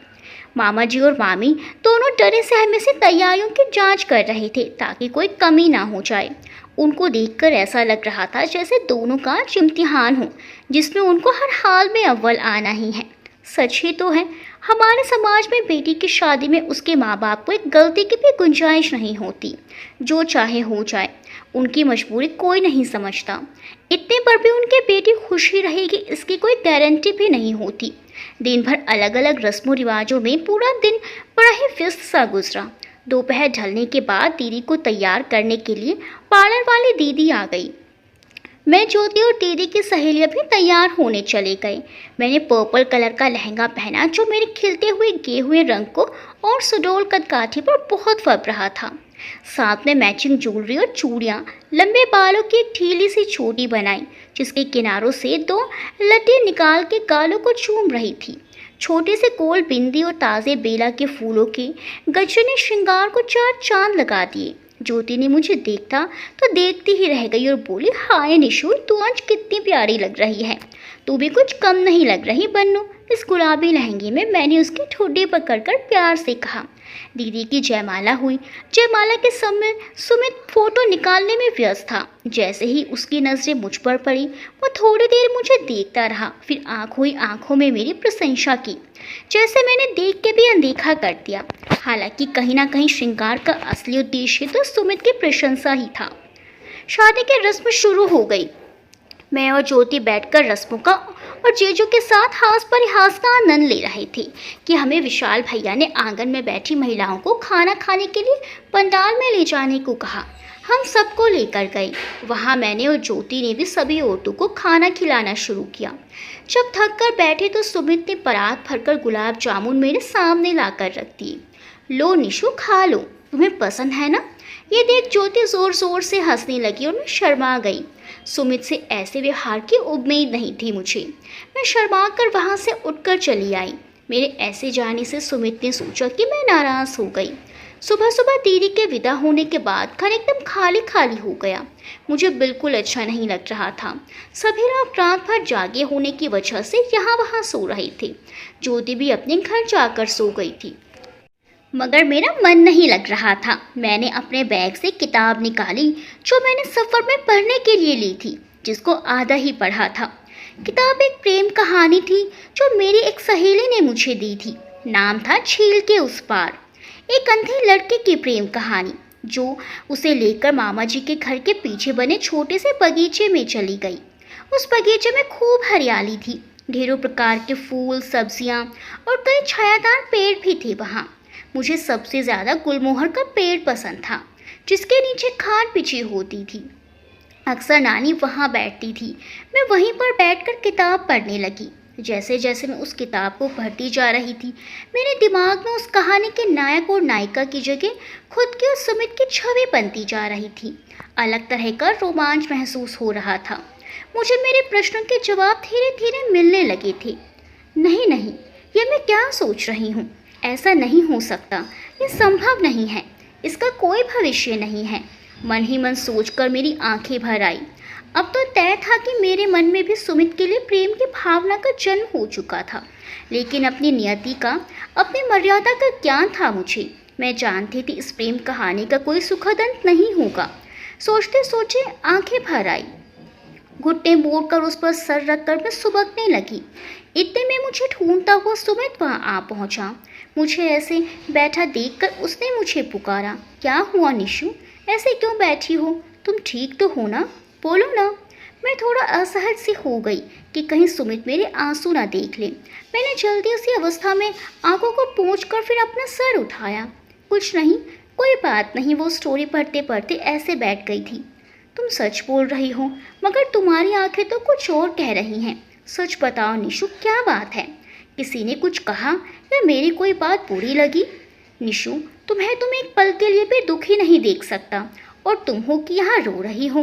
मामा जी और मामी दोनों डरे सहमे से तैयारियों की जांच कर रहे थे ताकि कोई कमी ना हो जाए। उनको देखकर ऐसा लग रहा था जैसे दोनों का आज इम्तिहान हो जिसमें उनको हर हाल में अव्वल आना ही है। सच ही तो है, हमारे समाज में बेटी की शादी में उसके माँ बाप को एक गलती की भी गुंजाइश नहीं होती। जो चाहे हो जाए, उनकी मजबूरी कोई नहीं समझता। इतने पर भी उनकी बेटी खुशी रहेगी इसकी कोई गारंटी भी नहीं होती। दिन भर अलग अलग रस्मों रिवाजों में पूरा दिन बड़ा ही व्यस्त सा गुजरा। दोपहर ढलने के बाद दीदी को तैयार करने के लिए पार्लर वाली दीदी आ गई। मैं, ज्योति और दीदी की सहेलियां भी तैयार होने चले गए। मैंने पर्पल कलर का लहंगा पहना जो मेरे खिलते हुए गेहुए रंग को और सुडोल कदकाठी पर बहुत फब रहा था। साथ में मैचिंग ज्वेलरी और चूड़ियाँ, लंबे बालों की एक ढीली सी चोटी बनाई जिसके किनारों से 2 लटे निकाल के गालों को चूम रही थी। छोटे से गोल बिंदी और ताज़े बेला के फूलों के गजरे ने श्रृंगार को 4 चांद लगा दिए। ज्योति ने मुझे देखा तो देखती ही रह गई और बोली, हाय निशु, तू आज कितनी प्यारी लग रही है। तू भी कुछ कम नहीं लग रही बन्नू। इस गुलाबी लहंगे में, मैंने उसकी ठुड्डी पकड़कर प्यार से कहा। दीदी की जयमाला हुई। जयमाला के समय सुमित फोटो निकालने में व्यस्त था। जैसे ही उसकी नज़रें मुझ पर पड़ी वो थोड़ी देर मुझे देखता रहा, फिर आंखों ही आंखों में मेरी प्रशंसा की, जैसे मैंने देख के भी अनदेखा कर दिया। हालांकि कहीं ना कहीं श्रृंगार का असली उद्देश्य तो सुमित की प्रशंसा ही था। शादी की रस्म शुरू हो गई। मैं और ज्योति बैठकर रस्मों का और जीजू के साथ हास परिहास का आनंद ले रहे थे कि हमें विशाल भैया ने आंगन में बैठी महिलाओं को खाना खाने के लिए पंडाल में ले जाने को कहा। हम सबको लेकर गए। वहाँ मैंने और ज्योति ने भी सभी औरतों को खाना खिलाना शुरू किया। जब थक कर बैठे तो सुमित ने परात भरकर गुलाब जामुन मेरे सामने लाकर रख दिए। लो निशु, खा लो, तुम्हें पसंद है ना? ये देख ज्योति जोर जोर से हंसने लगी और मैं शर्मा गई। सुमित से ऐसे व्यवहार की उम्मीद नहीं थी मुझे। मैं शर्मा कर वहाँ से उठकर चली आई। मेरे ऐसे जाने से सुमित ने सोचा कि मैं नाराज़ हो गई। सुबह सुबह दीदी के विदा होने के बाद घर एकदम खाली खाली हो गया। मुझे बिल्कुल अच्छा नहीं लग रहा था। सभी लोग रात भर जागे होने की वजह से यहाँ वहाँ सो रहे थे। ज्योति भी अपने घर जाकर सो गई थी, मगर मेरा मन नहीं लग रहा था। मैंने अपने बैग से किताब निकाली जो मैंने सफ़र में पढ़ने के लिए ली थी, जिसको आधा ही पढ़ा था। किताब एक प्रेम कहानी थी जो मेरी एक सहेली ने मुझे दी थी। नाम था झील के उस पार। एक अंधी लड़की की प्रेम कहानी जो उसे लेकर मामा जी के घर के पीछे बने छोटे से बगीचे में चली गई। उस बगीचे में खूब हरियाली थी। ढेरों प्रकार के फूल, सब्जियां और कई छायादार पेड़ भी थे वहाँ। मुझे सबसे ज़्यादा गुलमोहर का पेड़ पसंद था, जिसके नीचे खाट बिछी होती थी। अक्सर नानी वहाँ बैठती थी। मैं वहीं पर बैठकर किताब पढ़ने लगी। जैसे जैसे मैं उस किताब को पढ़ती जा रही थी, मेरे दिमाग में उस कहानी के नायक और नायिका की जगह खुद की और सुमित की छवि बनती जा रही थी। अलग तरह का रोमांच महसूस हो रहा था। मुझे मेरे प्रश्नों के जवाब धीरे धीरे मिलने लगे थे। नहीं नहीं, ये मैं क्या सोच रही हूँ? ऐसा नहीं हो सकता। ये संभव नहीं है, इसका कोई भविष्य नहीं है। मन ही मन सोचकर मेरी आंखें भर आई। अब तो तय था कि मेरे मन में भी सुमित के लिए प्रेम की भावना का जन्म हो चुका था, लेकिन अपनी नियति का, अपनी मर्यादा का ज्ञान था मुझे। मैं जानती थी इस प्रेम कहानी का कोई सुखद अंत नहीं होगा। सोचते सोचे आंखें भर आई। घुटने मोड़कर उस पर सर रखकर मैं सुबकने लगी। इतने में मुझे ढूंढता हुआ सुमित वहां आ पहुंचा। मुझे ऐसे बैठा देखकर उसने मुझे पुकारा, क्या हुआ निशु, ऐसे क्यों बैठी हो? तुम ठीक तो हो ना? बोलो ना। मैं थोड़ा असहज सी हो गई कि कहीं सुमित मेरे आंसू ना देख ले। मैंने जल्दी उसी अवस्था में आंखों को पोंछकर फिर अपना सर उठाया। कुछ नहीं, कोई बात नहीं। वो स्टोरी पढ़ते पढ़ते ऐसे बैठ गई थी। तुम सच बोल रही हो, मगर तुम्हारी आंखें तो कुछ और कह रही हैं। सच बताओ निशु, क्या बात है? किसी ने कुछ कहा या मेरी कोई बात बुरी लगी? निशु, तुम एक पल के लिए भी दुखी नहीं देख सकता, और तुम हो कि यहाँ रो रही हो।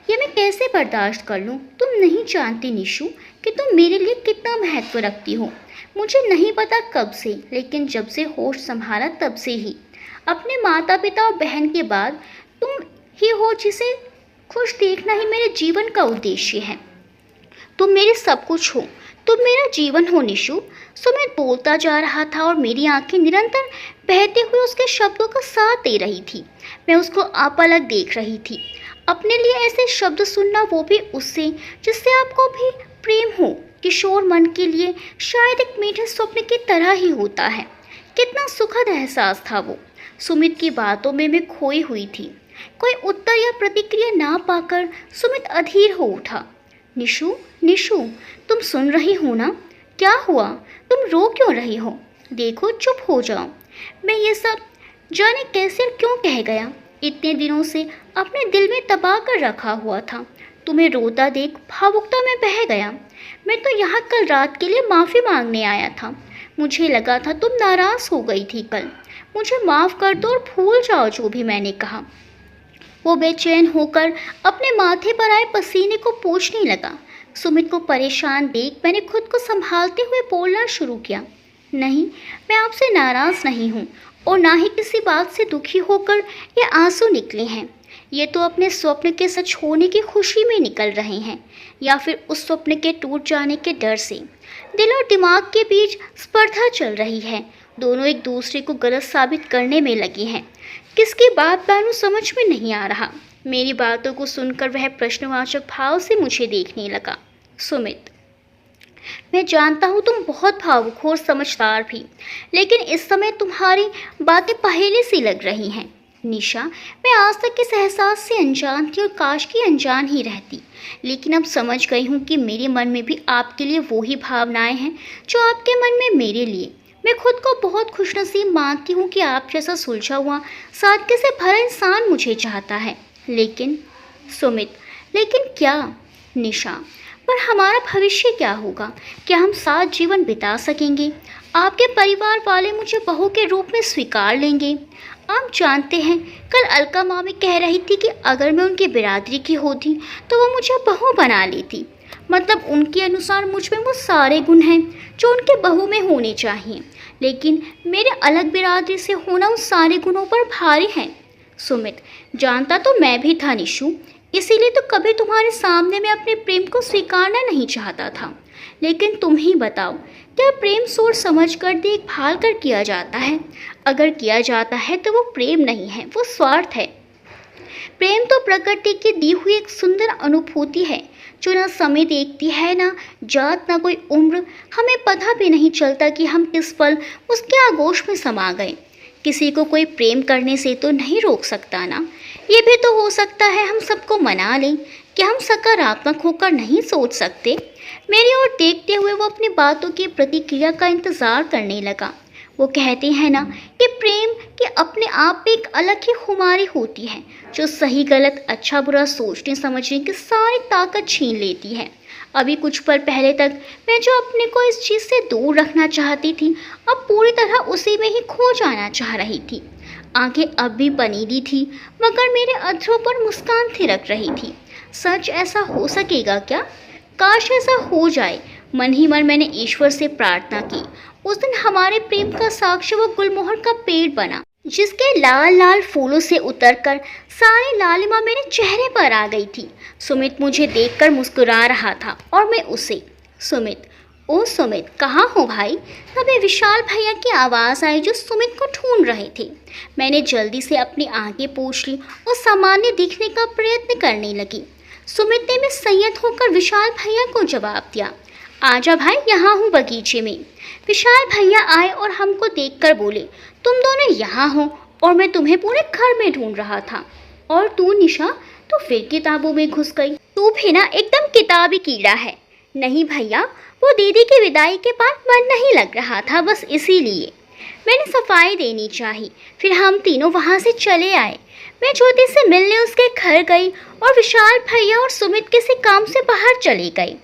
ये मैं कैसे बर्दाश्त कर लूँ? तुम नहीं जानती निशु कि तुम मेरे लिए कितना महत्व रखती हो। मुझे नहीं पता कब से, लेकिन जब से होश संभाला तब से ही। अपने माता पिता और बहन के बाद तुम ही हो जिसे खुश देखना ही मेरे जीवन का उद्देश्य है। तुम मेरे सब कुछ हो, तुम मेरा जीवन हो निशु। सुमित बोलता जा रहा था और मेरी आंखें निरंतर बहते हुए उसके शब्दों का साथ दे रही थी। मैं उसको अपलक देख रही थी। अपने लिए ऐसे शब्द सुनना, वो भी उससे जिससे आपको भी प्रेम हो, किशोर मन के लिए शायद एक मीठे स्वप्न की तरह ही होता है। कितना सुखद एहसास था वो। सुमित की बातों में मैं खोई हुई थी। कोई उत्तर या प्रतिक्रिया ना पाकर सुमित अधीर हो उठा। निशु, निशु, तुम सुन रही हो ना? क्या हुआ? तुम रो क्यों रही हो? देखो, चुप हो जाओ। मैं ये सब जाने कैसे और क्यों कह गया। इतने दिनों से अपने दिल में दबा कर रखा हुआ था। तुम्हें रोता देख भावुकता में बह गया। मैं तो यहाँ कल रात के लिए माफ़ी मांगने आया था। मुझे लगा था तुम नाराज़ हो गई थी कल। मुझे माफ़ कर दो और भूल जाओ जो भी मैंने कहा। वो बेचैन होकर अपने माथे पर आए पसीने को पोंछने लगा। सुमित को परेशान देख मैंने खुद को संभालते हुए बोलना शुरू किया। नहीं, मैं आपसे नाराज़ नहीं हूँ, और ना ही किसी बात से दुखी होकर ये आंसू निकले हैं। ये तो अपने स्वप्न के सच होने की खुशी में निकल रहे हैं, या फिर उस स्वप्न के टूट जाने के डर से। दिल और दिमाग के बीच स्पर्धा चल रही है। दोनों एक दूसरे को गलत साबित करने में लगे हैं। किसकी बात मानूं समझ में नहीं आ रहा। मेरी बातों को सुनकर वह प्रश्नवाचक भाव से मुझे देखने लगा। सुमित, मैं जानता हूँ तुम बहुत भावुक हो और समझदार भी, लेकिन इस समय तुम्हारी बातें पहेली सी लग रही हैं। निशा, मैं आज तक इस एहसास से अनजान थी और काश की अनजान ही रहती, लेकिन अब समझ गई हूँ कि मेरे मन में भी आपके लिए वो ही भावनाएं हैं जो आपके मन में मेरे लिए। मैं खुद को बहुत खुशनसीब मानती हूँ कि आप जैसा सुलझा हुआ, सादगी से भरा इंसान मुझे चाहता है। लेकिन सुमित, लेकिन क्या? निशा, पर हमारा भविष्य क्या होगा? क्या हम साथ जीवन बिता सकेंगे? आपके परिवार वाले मुझे बहू के रूप में स्वीकार लेंगे? आप जानते हैं, कल अलका मामी कह रही थी कि अगर मैं उनकी बिरादरी की होती तो वो मुझे बहू बना लेती। मतलब उनके अनुसार मुझ में वो सारे गुण हैं जो उनके बहू में होने चाहिए, लेकिन मेरे अलग बिरादरी से होना उन सारे गुणों पर भारी है। सुमित, जानता तो मैं भी था निशु, इसीलिए तो कभी तुम्हारे सामने मैं अपने प्रेम को स्वीकारना नहीं चाहता था। लेकिन तुम ही बताओ, क्या प्रेम सोच समझ कर देखभाल कर किया जाता है? अगर किया जाता है तो वो प्रेम नहीं है, वो स्वार्थ है। प्रेम तो प्रकृति की दी हुई एक सुंदर अनुभूति है जो ना समय देखती है, ना जात, ना कोई उम्र। हमें पता भी नहीं चलता कि हम किस पल उसके आगोश में समा गए। किसी को कोई प्रेम करने से तो नहीं रोक सकता ना। ये भी तो हो सकता है हम सबको मना लें कि हम सकारात्मक होकर नहीं सोच सकते। मेरी ओर देखते हुए वो अपनी बातों की प्रतिक्रिया का इंतज़ार करने लगा। वो कहते हैं ना कि प्रेम की अपने आप में एक अलग ही खुमारी होती है जो सही गलत, अच्छा बुरा सोचने समझने की सारी ताकत छीन लेती है। अभी कुछ पल पहले तक मैं जो अपने को इस चीज़ से दूर रखना चाहती थी, अब पूरी तरह उसी में ही खो जाना चाह रही थी। आंखें अब भी बनीली थी, मगर मेरे अधरों पर मुस्कान थिरक रही थी। सच ऐसा हो सकेगा क्या? काश ऐसा हो जाए। मन ही मन मैंने ईश्वर से प्रार्थना की। उस दिन हमारे प्रेम का साक्ष्य वो गुलमोहर का पेड़ बना। जिसके लाल लाल फूलों से उतरकर सारी लालिमा मेरे चेहरे पर आ गई थी। सुमित मुझे देखकर मुस्कुरा रहा था और मैं उसे। सुमित, ओ सुमित, कहाँ हो भाई? तभी विशाल भैया की आवाज़ आई जो सुमित को ढूंढ रहे थे। मैंने जल्दी से अपनी आंखें पोंछ ली और सामान्य दिखने का प्रयत्न करने लगी। सुमित ने भी संयत होकर विशाल भैया को जवाब दिया, आजा भाई, यहाँ हूँ बगीचे में। विशाल भैया आए और हमको देखकर बोले, तुम दोनों यहाँ हो और मैं तुम्हें पूरे घर में ढूंढ रहा था। और तू निशा, तो फिर किताबों में घुस गई। तू भी ना एकदम किताबी कीड़ा है। नहीं भैया, वो दीदी की विदाई के बाद मन नहीं लग रहा था, बस इसीलिए मैंने सफाई देनी चाहिए। फिर हम तीनों वहाँ से चले आए। मैं ज्योति से मिलने उसके घर गई और विशाल भैया और सुमित किसी काम से बाहर चले गए।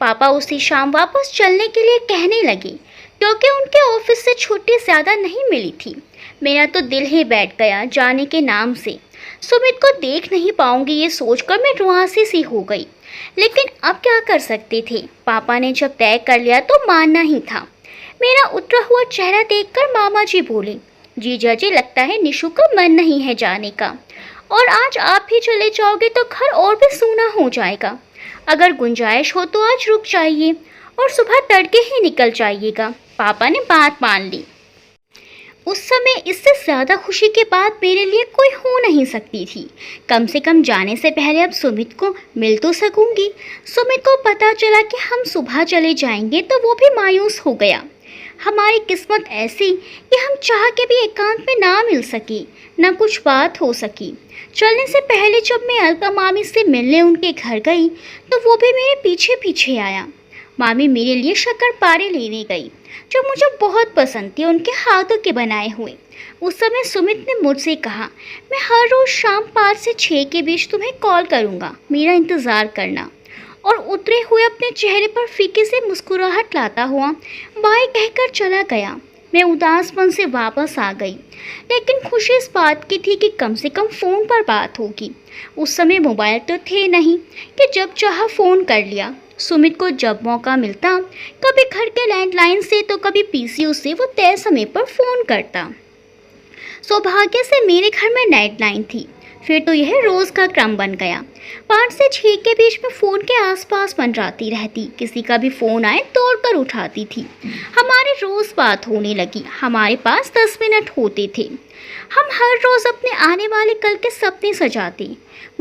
पापा उसी शाम वापस चलने के लिए कहने लगे क्योंकि उनके ऑफिस से छुट्टी ज़्यादा नहीं मिली थी। मेरा तो दिल ही बैठ गया जाने के नाम से। सुमित को देख नहीं पाऊंगी ये सोचकर मैं रुआसी सी हो गई, लेकिन अब क्या कर सकते थे। पापा ने जब तय कर लिया तो मानना ही था। मेरा उतरा हुआ चेहरा देखकर मामा जी बोले, जीजा जी, लगता है निशु का मन नहीं है जाने का, और आज आप ही चले जाओगे तो घर और भी सूना हो जाएगा। अगर गुंजाइश हो तो आज रुक जाइए और सुबह तड़के ही निकल जाइएगा। पापा ने बात मान ली। उस समय इससे ज़्यादा खुशी की बात मेरे लिए कोई हो नहीं सकती थी। कम से कम जाने से पहले अब सुमित को मिल तो सकूंगी। सुमित को पता चला कि हम सुबह चले जाएंगे तो वो भी मायूस हो गया। हमारी किस्मत ऐसी कि हम चाह के भी एकांत में ना मिल सकी, ना कुछ बात हो सकी। चलने से पहले जब मैं अलका मामी से मिलने उनके घर गई तो वो भी मेरे पीछे पीछे आया। मामी मेरे लिए शक्करपारे लेने गई जो मुझे बहुत पसंद थी, उनके हाथों के बनाए हुए। उस समय सुमित ने मुझसे कहा, मैं हर रोज़ शाम 5 से 6 के बीच तुम्हें कॉल करूँगा, मेरा इंतज़ार करना। और उतरे हुए अपने चेहरे पर फीके से मुस्कुराहट लाता हुआ बाय कहकर चला गया। मैं उदासपन से वापस आ गई, लेकिन खुशी इस बात की थी कि कम से कम फ़ोन पर बात होगी। उस समय मोबाइल तो थे नहीं कि जब चाहा फ़ोन कर लिया। सुमित को जब मौका मिलता, कभी घर के लैंडलाइन से तो कभी पीसीओ से, वो तय समय पर फ़ोन करता। सौभाग्य से मेरे घर में नाइट लाइन थी, फिर तो यह रोज़ का क्रम बन गया। 5 से 6 के बीच में फ़ोन के आसपास मंडराती रहती, किसी का भी फ़ोन आए तोड़कर उठाती थी। हमारी रोज़ बात होने लगी। हमारे पास 10 मिनट होते थे। हम हर रोज़ अपने आने वाले कल के सपने सजाते।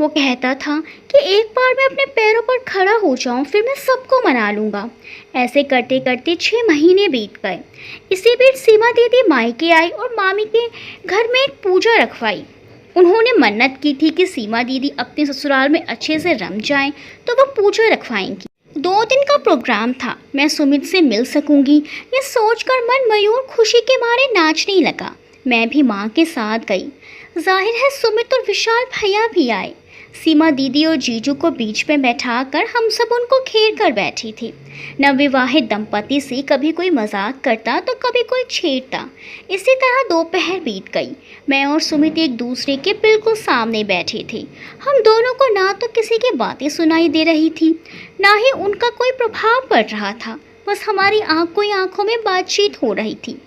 वो कहता था कि एक बार मैं अपने पैरों पर खड़ा हो जाऊं, फिर मैं सबको मना लूँगा। ऐसे करते करते 6 महीने बीत गए। इसी बीच सीमा दीदी मायके आई और मामी के घर में एक पूजा रखवाई। उन्होंने मन्नत की थी कि सीमा दीदी अपने ससुराल में अच्छे से रम जाएं तो वो पूजा रखवाएंगी। 2 दिन का प्रोग्राम था। मैं सुमित से मिल सकूंगी ये सोचकर मन मयूर खुशी के मारे नाचने लगा। मैं भी माँ के साथ गई। जाहिर है सुमित और विशाल भैया भी आए। सीमा दीदी और जीजू को बीच में बैठाकर हम सब उनको घेर कर बैठी थी। नवविवाहित दंपति से कभी कोई मजाक करता तो कभी कोई छेड़ता। इसी तरह दोपहर बीत गई। मैं और सुमित एक दूसरे के बिल्कुल सामने बैठे थे। हम दोनों को ना तो किसी की बातें सुनाई दे रही थी, ना ही उनका कोई प्रभाव पड़ रहा था। बस हमारी आंखों में बातचीत हो रही थी।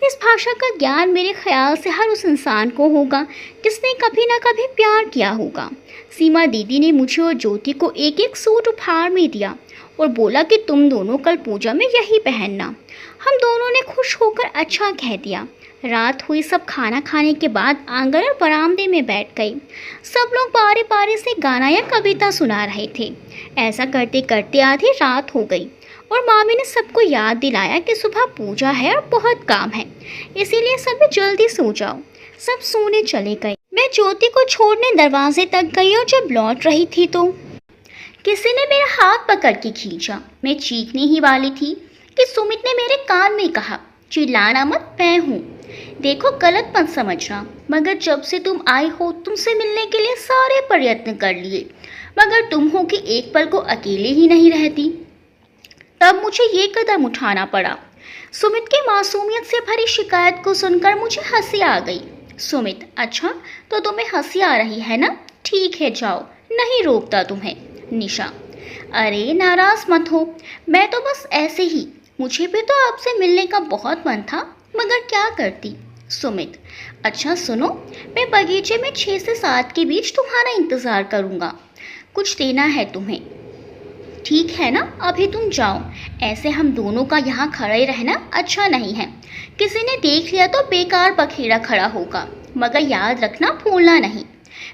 इस भाषा का ज्ञान मेरे ख्याल से हर उस इंसान को होगा जिसने कभी ना कभी प्यार किया होगा। सीमा दीदी ने मुझे और ज्योति को एक एक सूट उपहार में दिया और बोला कि तुम दोनों कल पूजा में यही पहनना। हम दोनों ने खुश होकर अच्छा कह दिया। रात हुई। सब खाना खाने के बाद आंगन और बरामदे में बैठ गए। सब लोग बारी बारी से गाना या कविता सुना रहे थे। ऐसा करते करते आधी रात हो गई और मामी ने सबको याद दिलाया कि सुबह पूजा है और बहुत काम है, इसीलिए सभी जल्दी सो जाओ। सब सोने चले गए। मैं ज्योति को छोड़ने दरवाजे तक गई और जब लौट रही थी तो किसी ने मेरा हाथ पकड़ के खींचा। मैं चीखने ही वाली थी कि सुमित ने मेरे कान में कहा, चिल्लाना मत, मैं हूँ। देखो गलत मत समझना, मगर जब से तुम आई हो तुमसे मिलने के लिए सारे प्रयत्न कर लिए, मगर तुम हो कि एक पल को अकेले ही नहीं रहती। तब मुझे ये कदम उठाना पड़ा। सुमित की मासूमियत से भरी शिकायत को सुनकर मुझे हंसी आ गई। सुमित, अच्छा तो तुम्हें हंसी आ रही है ना? ठीक है जाओ, नहीं रोकता तुम्हें। निशा, अरे नाराज मत हो, मैं तो बस ऐसे ही, मुझे भी तो आपसे मिलने का बहुत मन था, मगर क्या करती, सुमित, अच्छा सुनो, मैं बगीचे में 6 से 7 के बीच तुम्हारा इंतज़ार करूँगा। कुछ देना है तुम्हें, ठीक है ना? अभी तुम जाओ। ऐसे हम दोनों का यहाँ खड़े रहना अच्छा नहीं है। किसी ने देख लिया तो बेकार बखेड़ा खड़ा होगा, मगर याद रखना भूलना नहीं।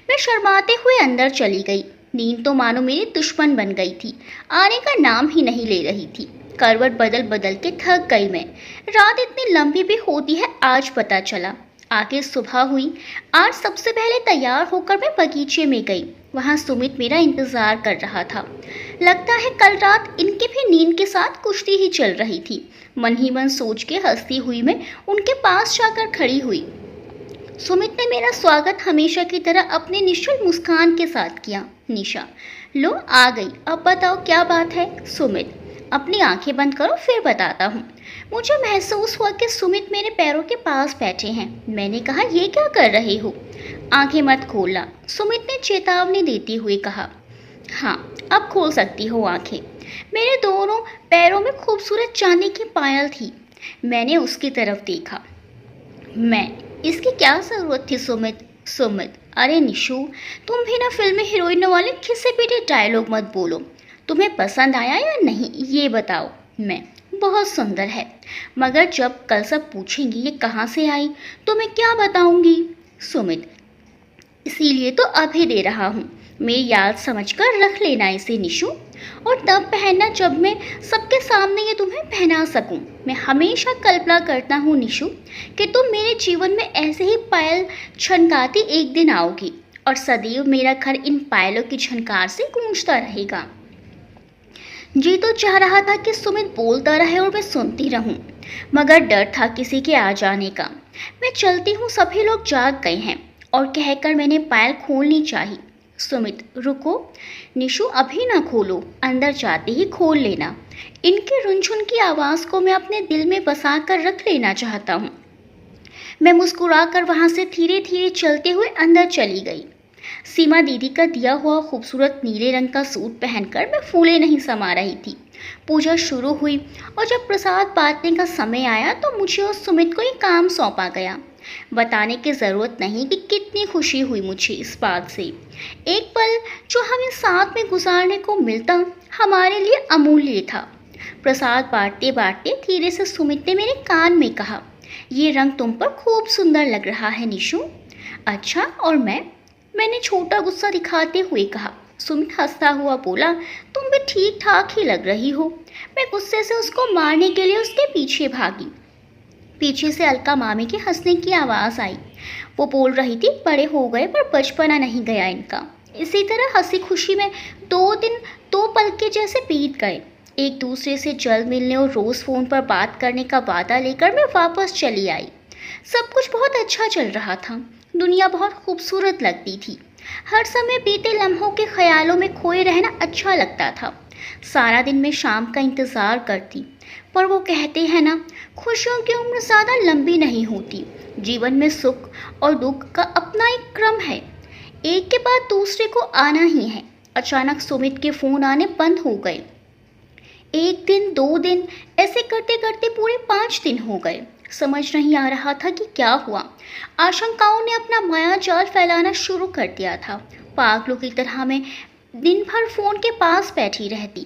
मैं शर्माते हुए अंदर चली गई। नींद तो मानो मेरी दुश्मन बन गई थी, आने का नाम ही नहीं ले रही थी। करवट बदल बदल के थक गई मैं। रात इतनी लंबी भी होती है आज पता चला। आगे सुबह हुई। आज सबसे पहले तैयार होकर मैं बगीचे में गई। वहाँ सुमित मेरा इंतजार कर रहा था। लगता है कल रात इनके भी नींद के साथ कुश्ती ही चल रही थी। मन ही मन सोच के हंसती हुई मैं उनके पास जाकर खड़ी हुई। सुमित ने मेरा स्वागत हमेशा की तरह अपने निश्चल मुस्कान के साथ किया। निशा, लो आ गई, अब बताओ क्या बात है? सुमित, अपनी आंखें बंद करो फिर बताता हूँ। मुझे महसूस हुआ कि सुमित मेरे पैरों के पास बैठे हैं। मैंने कहा, ये क्या कर रहे हो? आंखें मत खोलना, सुमित ने चेतावनी देते हुए कहा। हाँ, अब खोल सकती हो आंखें। मेरे दोनों पैरों में खूबसूरत चांदी की पायल थी। मैंने उसकी तरफ देखा। इसकी क्या ज़रूरत थी सुमित? सुमित, अरे निशु, तुम भी ना फिल्मी हीरोइनों वाले खिस्से पीटे डायलॉग मत बोलो। तुम्हें पसंद आया या नहीं ये बताओ। बहुत सुंदर है, मगर जब कल सब पूछेंगी ये कहाँ से आई तो मैं क्या बताऊंगी? सुमित, इसीलिए तो अभी दे रहा हूँ। मेरी याद समझकर रख लेना इसे निशु, और तब पहनना जब मैं सबके सामने ये तुम्हें पहना सकूं। मैं हमेशा कल्पना करता हूँ निशु कि तुम मेरे जीवन में ऐसे ही पायल छनकाती एक दिन आओगी और सदैव मेरा घर इन पायलों की झनकार से गूंजता रहेगा। जी तो चाह रहा था कि सुमित बोलता रहे और मैं सुनती रहूं, मगर डर था किसी के आ जाने का। मैं चलती हूँ, सभी लोग जाग गए हैं और कहकर मैंने पायल खोलनी चाहिए। सुमित, रुको। निशु, अभी ना खोलो, अंदर जाते ही खोल लेना। इनकी रुनझुन की आवाज़ को मैं अपने दिल में बसा कर रख लेना चाहता हूँ। मैं मुस्कुराकर वहाँ से धीरे धीरे चलते हुए अंदर चली गई। सीमा दीदी का दिया हुआ खूबसूरत नीले रंग का सूट पहनकर मैं फूले नहीं समा रही थी। पूजा शुरू हुई और जब प्रसाद बांटने का समय आया तो मुझे और सुमित को एक काम सौंपा गया। बताने की ज़रूरत नहीं कि कितनी खुशी हुई मुझे इस बात से। एक पल जो हमें साथ में गुजारने को मिलता हमारे लिए अमूल्य था। प्रसाद बांटते बांटते धीरे से सुमित ने मेरे कान में कहा, ये रंग तुम पर खूब सुंदर लग रहा है निशु। अच्छा, और मैंने छोटा गुस्सा दिखाते हुए कहा। सुमित हंसता हुआ बोला, तुम भी ठीक ठाक ही लग रही हो। मैं गुस्से से उसको मारने के लिए उसके पीछे भागी। पीछे से अलका मामी के हंसने की आवाज़ आई। वो बोल रही थी, बड़े हो गए पर बचपना नहीं गया इनका। इसी तरह हंसी खुशी में 2 दिन 2 पल के जैसे बीत गए। एक दूसरे से जल्द मिलने और रोज़ फ़ोन पर बात करने का वादा लेकर मैं वापस चली आई। सब कुछ बहुत अच्छा चल रहा था। दुनिया बहुत खूबसूरत लगती थी। हर समय बीते लम्हों के ख्यालों में खोए रहना अच्छा लगता था। सारा दिन मैं शाम का इंतज़ार करती, पर वो कहते हैं ना, खुशियों की उम्र ज़्यादा लंबी नहीं होती। जीवन में सुख और दुख का अपना एक क्रम है, एक के बाद दूसरे को आना ही है। अचानक सुमित के फ़ोन आने बंद हो गए। 1 दिन 2 दिन ऐसे करते करते पूरे 5 दिन हो गए। समझ नहीं आ रहा था कि क्या हुआ। आशंकाओं ने अपना माया जाल फैलाना शुरू कर दिया था। पागलों की तरह मैं दिन भर फ़ोन के पास बैठी रहती।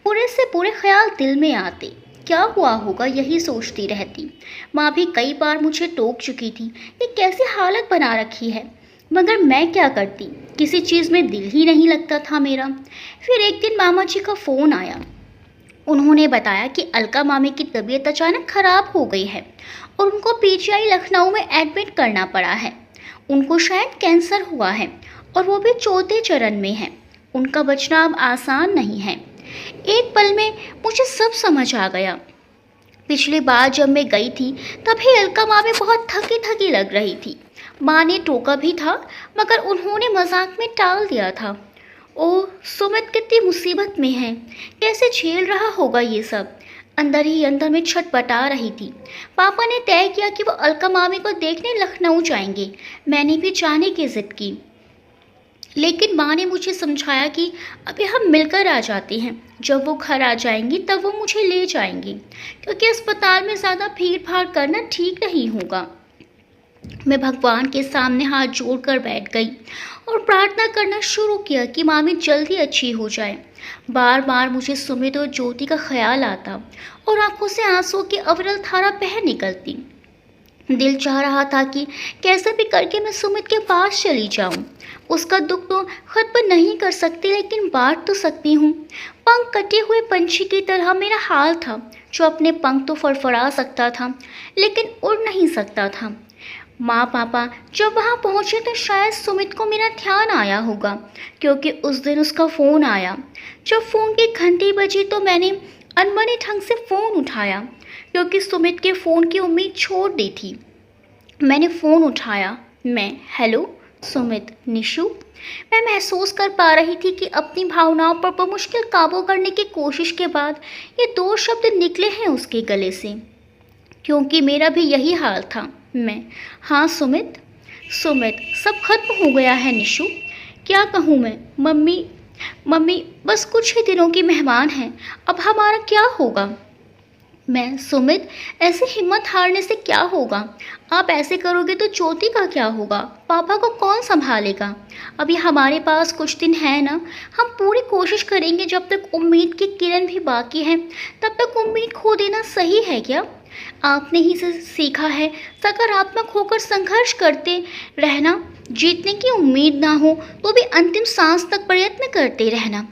बुरे से बुरे ख्याल दिल में आते। क्या हुआ होगा यही सोचती रहती। माँ भी कई बार मुझे टोक चुकी थी, ये कैसी हालत बना रखी है, मगर मैं क्या करती, किसी चीज़ में दिल ही नहीं लगता था मेरा। फिर एक दिन मामा जी का फ़ोन आया। उन्होंने बताया कि अलका मामी की तबीयत अचानक ख़राब हो गई है और उनको पीजीआई लखनऊ में एडमिट करना पड़ा है। उनको शायद कैंसर हुआ है और वो भी चौथे चरण में है। उनका बचना अब आसान नहीं है। एक पल में मुझे सब समझ आ गया। पिछली बार जब मैं गई थी तभी अलका मामी बहुत थकी थकी लग रही थी। माँ ने टोका भी था, मगर उन्होंने मजाक में टाल दिया था। ओह, सुमित कितनी मुसीबत में है, कैसे झेल रहा होगा ये सब। अंदर ही अंदर में छटपटा रही थी। पापा ने तय किया कि वो अलका मामी को देखने लखनऊ जाएंगे। मैंने भी जाने की जिद की, लेकिन माँ ने मुझे समझाया कि अभी हम मिलकर आ जाते हैं। जब वो घर आ जाएंगी तब वो मुझे ले जाएंगी, क्योंकि अस्पताल में ज़्यादा भीड़ भाड़ करना ठीक नहीं होगा। मैं भगवान के सामने हाथ जोड़कर बैठ गई और प्रार्थना करना शुरू किया कि मामी जल्दी अच्छी हो जाए। बार बार मुझे सुमित और ज्योति का ख्याल आता और आंखों से आंसुओं की अविरल धारा बह निकलती। दिल चाह रहा था कि कैसे भी करके मैं सुमित के पास चली जाऊं। उसका दुख तो खत्म नहीं कर सकती, लेकिन बांट तो सकती हूँ। पंख कटे हुए पंछी की तरह मेरा हाल था, जो अपने पंख तो फड़फड़ा सकता था लेकिन उड़ नहीं सकता था। माँ पापा जब वहाँ पहुँचे तो शायद सुमित को मेरा ध्यान आया होगा, क्योंकि उस दिन उसका फ़ोन आया। जब फ़ोन की घंटी बजी तो मैंने अनमने ढंग से फ़ोन उठाया, क्योंकि सुमित के फ़ोन की उम्मीद छोड़ दी थी। मैंने फ़ोन उठाया। हेलो सुमित, निशु। मैं महसूस कर पा रही थी कि अपनी भावनाओं पर बमुश्किल काबू करने की कोशिश के बाद ये दो शब्द निकले हैं उसके गले से, क्योंकि मेरा भी यही हाल था। हाँ सुमित। सुमित, सब खत्म हो गया है निशु। क्या कहूँ मैं? मम्मी बस कुछ ही दिनों की मेहमान हैं, अब हमारा क्या होगा? सुमित, ऐसे हिम्मत हारने से क्या होगा? आप ऐसे करोगे तो ज्योति का क्या होगा? पापा को कौन संभालेगा? अभी हमारे पास कुछ दिन है ना, हम पूरी कोशिश करेंगे। जब तक उम्मीद की किरण भी बाकी है तब तक उम्मीद खो देना सही है क्या? आपने ही से सीखा है सकारात्मक होकर संघर्ष करते रहना, जीतने की उम्मीद ना हो तो भी अंतिम सांस तक प्रयत्न करते रहना।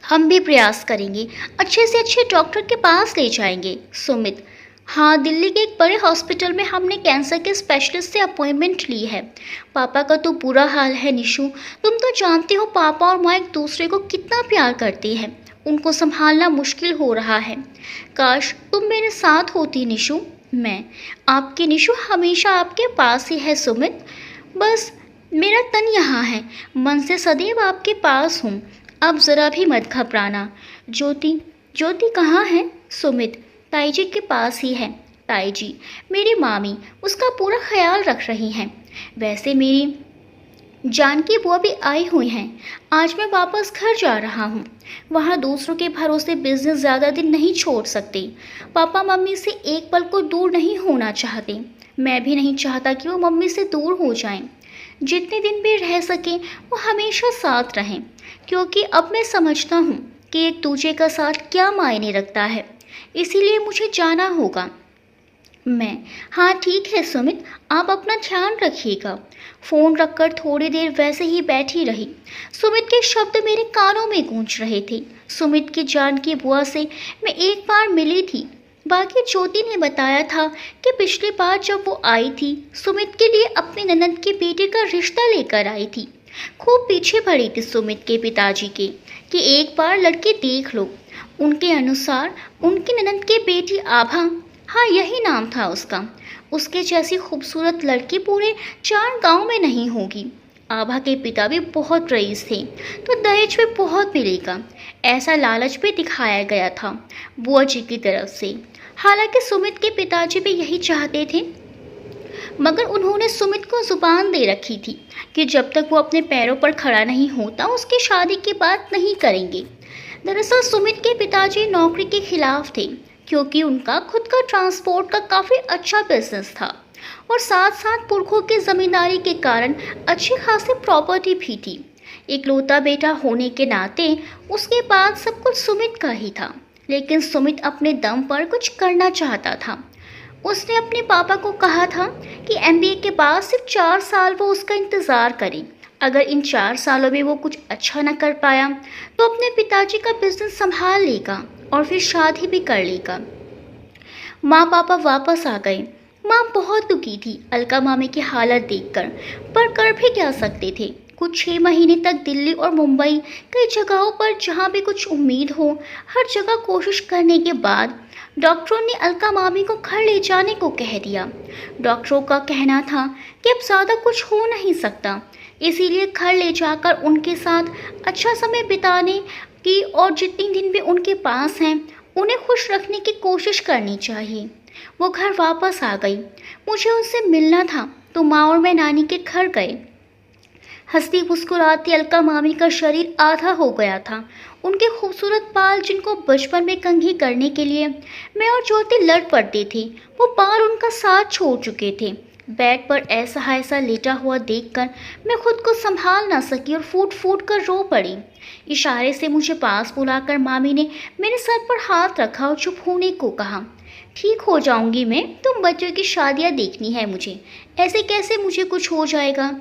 हम भी प्रयास करेंगे, अच्छे से अच्छे डॉक्टर के पास ले जाएंगे। सुमित, हाँ, दिल्ली के एक बड़े हॉस्पिटल में हमने कैंसर के स्पेशलिस्ट से अपॉइंटमेंट ली है। पापा का तो बुरा हाल है निशु, तुम तो जानते हो पापा और माँ एक दूसरे को कितना प्यार करते हैं, उनको संभालना मुश्किल हो रहा है। काश तुम मेरे साथ होती निशु। आपकी निशु हमेशा आपके पास ही है सुमित, बस मेरा तन यहाँ है, मन से सदैव आपके पास हूँ। अब ज़रा भी मत घबराना। ज्योति कहाँ है? सुमित, ताई जी के पास ही है। ताई जी मेरी मामी, उसका पूरा ख्याल रख रही हैं। वैसे मेरी जानकी बुआ भी आई हुई हैं। आज मैं वापस घर जा रहा हूँ। वहाँ दूसरों के भरोसे बिजनेस ज़्यादा दिन नहीं छोड़ सकते। पापा मम्मी से एक पल को दूर नहीं होना चाहते। मैं भी नहीं चाहता कि वो मम्मी से दूर हो जाएं। जितने दिन भी रह सकें वो हमेशा साथ रहें, क्योंकि अब मैं समझता हूँ कि एक दूसरे का साथ क्या मायने रखता है। इसीलिए मुझे जाना होगा। हाँ ठीक है सुमित, आप अपना ध्यान रखिएगा। फ़ोन रखकर थोड़ी देर वैसे ही बैठी रही। सुमित के शब्द मेरे कानों में गूंज रहे थे। सुमित की जानकी बुआ से मैं एक बार मिली थी। बाकी ज्योति ने बताया था कि पिछली बार जब वो आई थी सुमित के लिए अपनी ननद के बेटे का रिश्ता लेकर आई थी। खूब पीछे पड़ी थी सुमित के पिताजी के कि एक बार लड़की देख लो। उनके अनुसार उनकी ननद की बेटी आभा, हाँ यही नाम था उसका, उसके जैसी खूबसूरत लड़की पूरे 4 गांव में नहीं होगी। आभा के पिता भी बहुत रईस थे तो दहेज भी बहुत मिलेगा, ऐसा लालच भी दिखाया गया था बुआ जी की तरफ से। हालांकि सुमित के पिताजी भी यही चाहते थे, मगर उन्होंने सुमित को जुबान दे रखी थी कि जब तक वो अपने पैरों पर खड़ा नहीं होता उसकी शादी की बात नहीं करेंगे। दरअसल सुमित के पिताजी नौकरी के खिलाफ थे, क्योंकि उनका खुद का ट्रांसपोर्ट का काफ़ी अच्छा बिजनेस था और साथ साथ पुरखों की जमींदारी के कारण अच्छी खासी प्रॉपर्टी भी थी। इकलौता बेटा होने के नाते उसके पास सब कुछ सुमित का ही था, लेकिन सुमित अपने दम पर कुछ करना चाहता था। उसने अपने पापा को कहा था कि MBA के बाद सिर्फ 4 साल वो उसका इंतज़ार करें। अगर इन 4 सालों में वो कुछ अच्छा न कर पाया तो अपने पिताजी का बिजनेस संभाल लेगा और फिर शादी भी कर लेगा। माँ पापा वापस आ गए। माँ बहुत दुखी थी अलका मामी की हालत देखकर, पर कर भी क्या सकते थे। कुछ 6 महीने तक दिल्ली और मुंबई कई जगहों पर जहाँ भी कुछ उम्मीद हो हर जगह कोशिश करने के बाद डॉक्टरों ने अलका मामी को घर ले जाने को कह दिया। डॉक्टरों का कहना था कि अब ज़्यादा कुछ हो नहीं सकता, इसीलिए घर ले जाकर उनके साथ अच्छा समय बिताने की और जितने दिन भी उनके पास हैं उन्हें खुश रखने की कोशिश करनी चाहिए। वो घर वापस आ गई। मुझे उनसे मिलना था तो माँ और मैं नानी के घर गए। हंसती मुस्कुराती अलका मामी का शरीर आधा हो गया था। उनके खूबसूरत बाल, जिनको बचपन में कंघी करने के लिए मैं और ज्योति लड़ पड़ते थे, वो बाल उनका साथ छोड़ चुके थे। बेड पर ऐसा ऐसा लेटा हुआ देखकर मैं खुद को संभाल ना सकी और फूट फूट कर रो पड़ी। इशारे से मुझे पास बुलाकर मामी ने मेरे सर पर हाथ रखा और चुप होने को कहा। ठीक हो जाऊंगी मैं, तुम बच्चों की शादियां देखनी है मुझे, ऐसे कैसे मुझे कुछ हो जाएगा।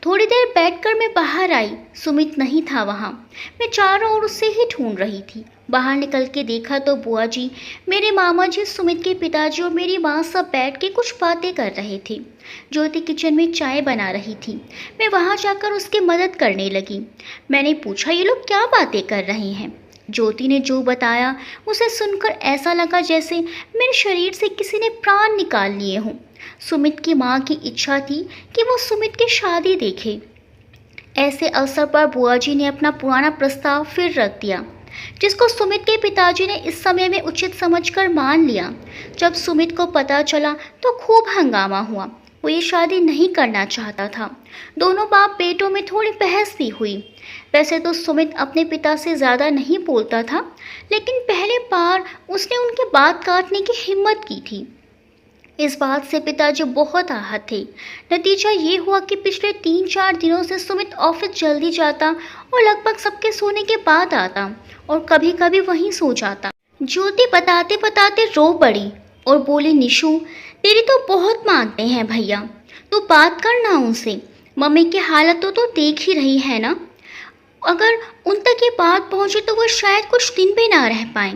थोड़ी देर बैठकर मैं बाहर आई। सुमित नहीं था वहाँ। मैं चारों ओर उससे ही ढूंढ रही थी। बाहर निकल के देखा तो बुआ जी, मेरे मामा जी, सुमित के पिताजी और मेरी माँ सब बैठ के कुछ बातें कर रहे थे। ज्योति किचन में चाय बना रही थी। मैं वहाँ जाकर उसकी मदद करने लगी। मैंने पूछा, ये लोग क्या बातें कर रहे हैं। ज्योति ने जो बताया उसे सुनकर ऐसा लगा जैसे मेरे शरीर से किसी ने प्राण निकाल लिए हों। सुमित की माँ की इच्छा थी कि वो सुमित की शादी देखे। ऐसे अवसर पर बुआ जी ने अपना पुराना प्रस्ताव फिर रख दिया, जिसको सुमित के पिताजी ने इस समय में उचित समझकर मान लिया। जब सुमित को पता चला तो खूब हंगामा हुआ। वो ये शादी नहीं करना चाहता था। दोनों बाप बेटों में थोड़ी बहस भी हुई। वैसे तो सुमित अपने पिता से ज़्यादा नहीं बोलता था, लेकिन पहले बार उसने उनकी बात काटने की हिम्मत की थी। इस बात से पिताजी बहुत आहत थे। नतीजा ये हुआ कि पिछले 3-4 दिनों से सुमित ऑफिस जल्दी जाता और लगभग सबके सोने के बाद आता और कभी कभी वहीं सो जाता। ज्योति बताते बताते रो पड़ी और बोली, निशु, तेरी तो बहुत मानते हैं भैया, तू बात करना उनसे। मम्मी की हालत तो देख ही रही है ना। अगर उन तक ये बात पहुंचे तो वो शायद कुछ दिन भी ना रह पाए।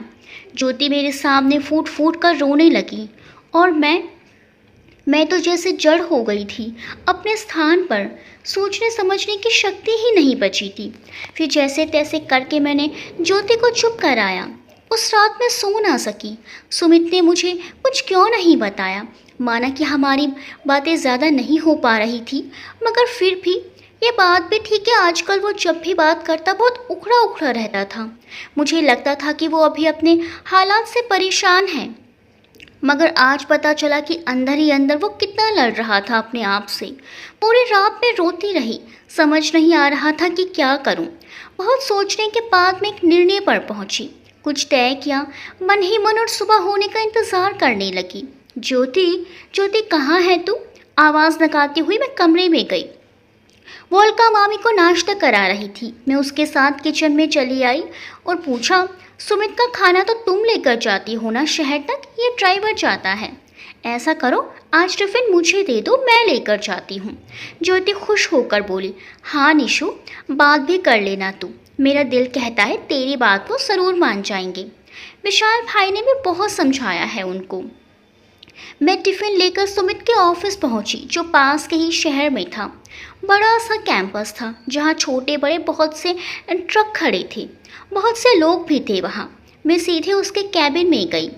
ज्योति मेरे सामने फूट फूट कर रोने लगी और मैं तो जैसे जड़ हो गई थी अपने स्थान पर। सोचने समझने की शक्ति ही नहीं बची थी। फिर जैसे तैसे करके मैंने ज्योति को चुप कराया। उस रात मैं सो ना सकी। सुमित ने मुझे कुछ क्यों नहीं बताया। माना कि हमारी बातें ज़्यादा नहीं हो पा रही थी, मगर फिर भी ये बात भी थी कि आजकल वो जब भी बात करता बहुत उखड़ा उखड़ा रहता था। मुझे लगता था कि वो अभी अपने हालात से परेशान है, मगर आज पता चला कि अंदर ही अंदर वो कितना लड़ रहा था अपने आप से। पूरी रात में रोती रही। समझ नहीं आ रहा था कि क्या करूं। बहुत सोचने के बाद मैं एक निर्णय पर पहुंची। कुछ तय किया, मन ही मन, और सुबह होने का इंतज़ार करने लगी। ज्योति, ज्योति कहाँ है तू? आवाज़ लगाती हुई मैं कमरे में गई। वोल्का मामी को नाश्ता करा रही थी। मैं उसके साथ किचन में चली आई और पूछा, सुमित का खाना तो तुम लेकर जाती हो ना शहर तक, ये ड्राइवर जाता है। ऐसा करो, आज टिफ़िन मुझे दे दो, मैं लेकर जाती हूँ। ज्योति खुश होकर बोली, हाँ निशु, बात भी कर लेना तू। मेरा दिल कहता है तेरी बात को ज़रूर मान जाएंगे। विशाल भाई ने भी बहुत समझाया है उनको। मैं टिफ़िन लेकर सुमित के ऑफिस पहुंची, जो पास के ही शहर में था। बड़ा सा कैंपस था, जहां छोटे बड़े बहुत से ट्रक खड़े थे। बहुत से लोग भी थे वहाँ। मैं सीधे उसके कैबिन में गई।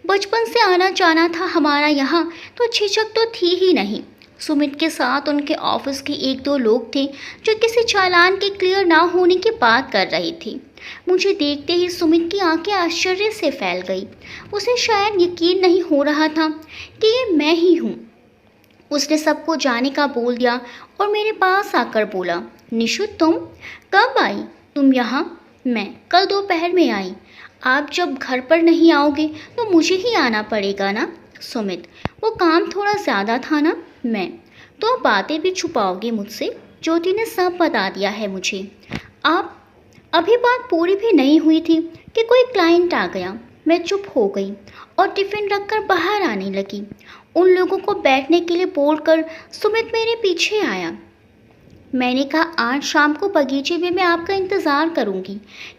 बचपन से आना जाना था हमारा यहाँ, तो झिझक तो थी ही नहीं। सुमित के साथ उनके ऑफिस के 1-2 लोग थे जो किसी चालान के क्लियर ना होने की बात कर रहे थे। मुझे देखते ही सुमित की आंखें आश्चर्य से फैल गई। उसे शायद यकीन नहीं हो रहा था कि ये मैं ही हूँ। उसने सबको जाने का बोल दिया और मेरे पास आकर बोला, निशु तुम कब आई? तुम यहाँ? मैं कल दोपहर में आई। आप जब घर पर नहीं आओगे तो मुझे ही आना पड़ेगा ना। सुमित, वो काम थोड़ा ज़्यादा था ना। मैं, तो बातें भी छुपाओगे मुझसे? ज्योति ने सब बता दिया है मुझे। आप, अभी बात पूरी भी नहीं हुई थी कि कोई क्लाइंट आ गया। मैं चुप हो गई और टिफ़िन रखकर बाहर आने लगी। उन लोगों को बैठने के लिए बोलकर सुमित मेरे पीछे आया। मैंने कहा, आज शाम को बगीचे में मैं आपका इंतज़ार करूंगी,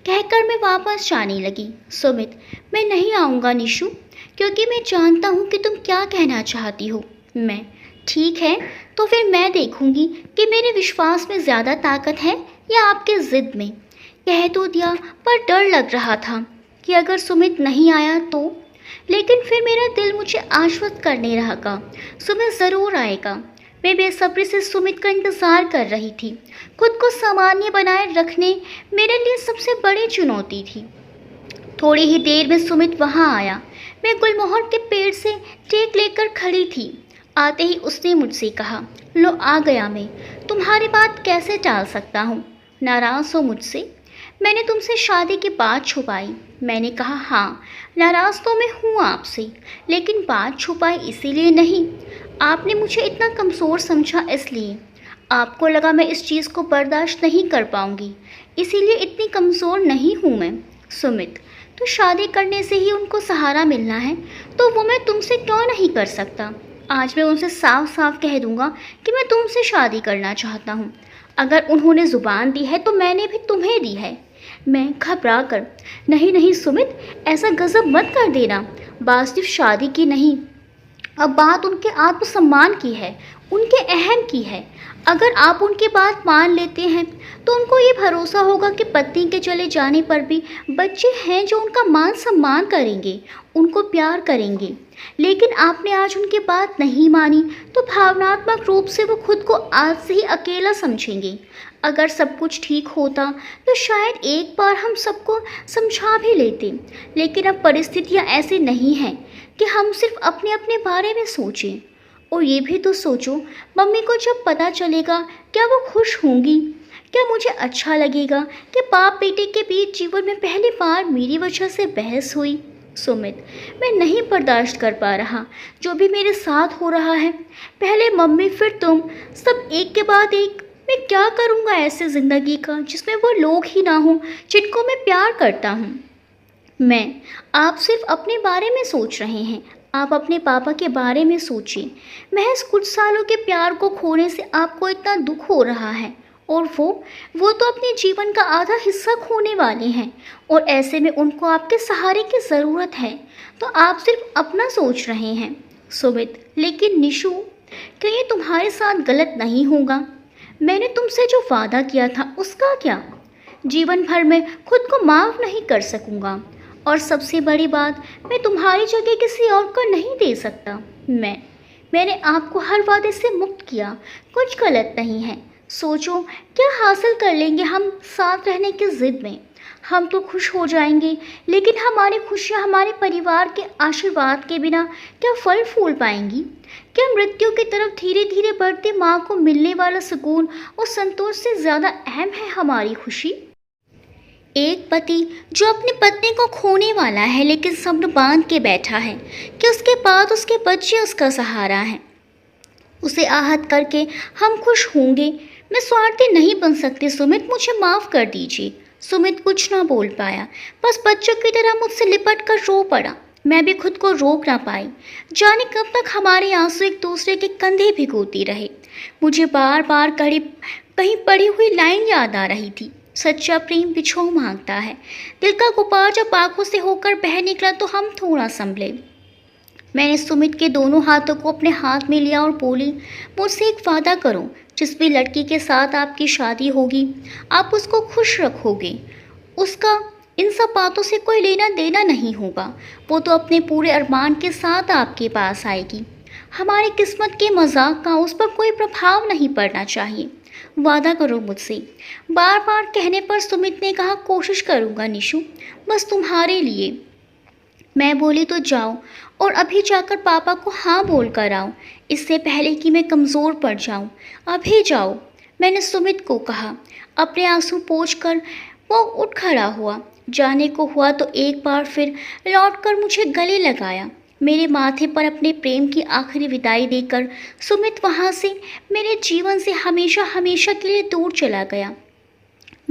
कहकर मैं वापस जाने लगी। सुमित, मैं नहीं आऊँगा निशु, क्योंकि मैं जानता हूँ कि तुम क्या कहना चाहती हो। मैं, ठीक है, तो फिर मैं देखूंगी कि मेरे विश्वास में ज़्यादा ताकत है या आपके ज़िद में। कह तो दिया, पर डर लग रहा था कि अगर सुमित नहीं आया तो। लेकिन फिर मेरा दिल मुझे आश्वस्त करने लगा, सुमित ज़रूर आएगा। मैं बेसब्री से सुमित का इंतज़ार कर रही थी। खुद को सामान्य बनाए रखने मेरे लिए सबसे बड़ी चुनौती थी। थोड़ी ही देर में सुमित वहाँ आया। मैं गुलमोहर के पेड़ से टेक लेकर खड़ी थी। आते ही उसने मुझसे कहा, लो आ गया मैं, तुम्हारी बात कैसे टाल सकता हूँ? नाराज़ हो मुझसे? मैंने तुमसे शादी की बात छुपाई। मैंने कहा, हाँ, नाराज़ तो मैं हूँ आपसे, लेकिन बात छुपाई इसीलिए नहीं। आपने मुझे इतना कमज़ोर समझा इसलिए। आपको लगा मैं इस चीज़ को बर्दाश्त नहीं कर पाऊंगी, इसीलिए इतनी कमज़ोर नहीं हूँ मैं। सुमित, तो शादी करने से ही उनको सहारा मिलना है, तो वो मैं तुमसे क्यों नहीं कर सकता? आज मैं उनसे साफ साफ कह दूंगा कि मैं तुमसे शादी करना चाहता हूँ। अगर उन्होंने ज़ुबान दी है तो मैंने भी तुम्हें दी है। मैं घबरा कर, नहीं नहीं सुमित, ऐसा गजब मत कर देना। बात सिर्फ शादी की नहीं, अब बात उनके आत्मसम्मान की है, उनके अहम की है। अगर आप उनकी बात मान लेते हैं तो उनको ये भरोसा होगा कि पत्नी के चले जाने पर भी बच्चे हैं जो उनका मान सम्मान करेंगे, उनको प्यार करेंगे। लेकिन आपने आज उनकी बात नहीं मानी तो भावनात्मक रूप से वो खुद को आज से ही अकेला समझेंगे। अगर सब कुछ ठीक होता तो शायद एक बार हम सबको समझा भी लेते, लेकिन अब परिस्थितियाँ ऐसी नहीं हैं कि हम सिर्फ अपने अपने बारे में सोचें। और ये भी तो सोचो, मम्मी को जब पता चलेगा क्या वो खुश होंगी? क्या मुझे अच्छा लगेगा कि बाप बेटे के बीच जीवन में पहली बार मेरी वजह से बहस हुई? सुमित, मैं नहीं बर्दाश्त कर पा रहा जो भी मेरे साथ हो रहा है। पहले मम्मी फिर तुम, सब एक के बाद एक। मैं क्या करूँगा ऐसे ज़िंदगी का जिसमें वो लोग ही ना हों जिनको मैं प्यार करता हूँ? मैं, आप सिर्फ अपने बारे में सोच रहे हैं। आप अपने पापा के बारे में सोचिए। महज कुछ सालों के प्यार को खोने से आपको इतना दुख हो रहा है, और वो तो अपने जीवन का आधा हिस्सा खोने वाले हैं, और ऐसे में उनको आपके सहारे की ज़रूरत है। तो आप सिर्फ अपना सोच रहे हैं। सुमित, लेकिन निशु, क्या ये तुम्हारे साथ गलत नहीं होगा? मैंने तुमसे जो वादा किया था उसका क्या? जीवन भर मैं खुद को माफ़ नहीं कर सकूंगा, और सबसे बड़ी बात, मैं तुम्हारी जगह किसी और को नहीं दे सकता। मैंने आपको हर वादे से मुक्त किया, कुछ गलत नहीं है। सोचो क्या हासिल कर लेंगे हम साथ रहने की ज़िद में? हम तो खुश हो जाएंगे, लेकिन हमारी खुशियाँ हमारे परिवार के आशीर्वाद के बिना क्या फल फूल पाएंगी? क्या मृत्यु की तरफ धीरे धीरे बढ़ती माँ को मिलने वाला सुकून और संतोष से ज़्यादा अहम है हमारी खुशी? एक पति जो अपनी पत्नी को खोने वाला है लेकिन सब्र बांध के बैठा है कि उसके बाद उसके बच्चे उसका सहारा हैं, उसे आहत करके हम खुश होंगे। मैं स्वार्थी नहीं बन सकती सुमित, मुझे माफ़ कर दीजिए। सुमित कुछ ना बोल पाया, बस बच्चों की तरह मुझसे लिपट कर रो पड़ा। मैं भी खुद को रोक ना पाई। जाने कब तक हमारे आंसू एक दूसरे के कंधे भिगोती रहे। मुझे बार बार कहीं पड़ी हुई लाइन याद आ रही थी, सच्चा प्रेम बिछो मांगता है। दिल का गुबार जब आंखों से होकर बह निकला तो हम थोड़ा संभले। मैंने सुमित के दोनों हाथों को अपने हाथ में लिया और बोली, मुझसे एक वादा करो, जिस भी लड़की के साथ आपकी शादी होगी आप उसको खुश रखोगे। उसका इन सब बातों से कोई लेना देना नहीं होगा। वो तो अपने पूरे अरमान के साथ आपके पास आएगी। हमारी किस्मत के मजाक का उस पर कोई प्रभाव नहीं पड़ना चाहिए। वादा करो मुझसे। बार बार कहने पर सुमित ने कहा, कोशिश करूँगा निशु, बस तुम्हारे लिए। मैं बोली, तो जाओ और अभी जाकर पापा को हाँ बोल कर आओ, इससे पहले कि मैं कमज़ोर पड़ जाऊँ। अभी जाओ, मैंने सुमित को कहा। अपने आंसू पोंछ कर वो उठ खड़ा हुआ। जाने को हुआ तो एक बार फिर लौटकर मुझे गले लगाया। मेरे माथे पर अपने प्रेम की आखिरी विदाई देकर सुमित वहाँ से, मेरे जीवन से हमेशा हमेशा के लिए दूर चला गया।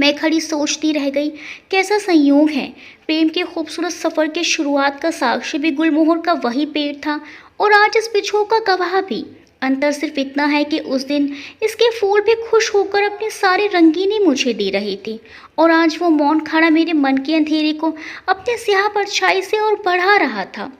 मैं खड़ी सोचती रह गई, कैसा संयोग है। प्रेम के खूबसूरत सफ़र के शुरुआत का साक्षी भी गुलमोहर का वही पेड़ था, और आज इस बिछोह का गवाह भी। अंतर सिर्फ इतना है कि उस दिन इसके फूल भी खुश होकर अपने सारे रंगीनी मुझे दे रहे थे, और आज वो मौन खड़ा मेरे मन के अंधेरे को अपने स्याह परछाई से और बढ़ा रहा था।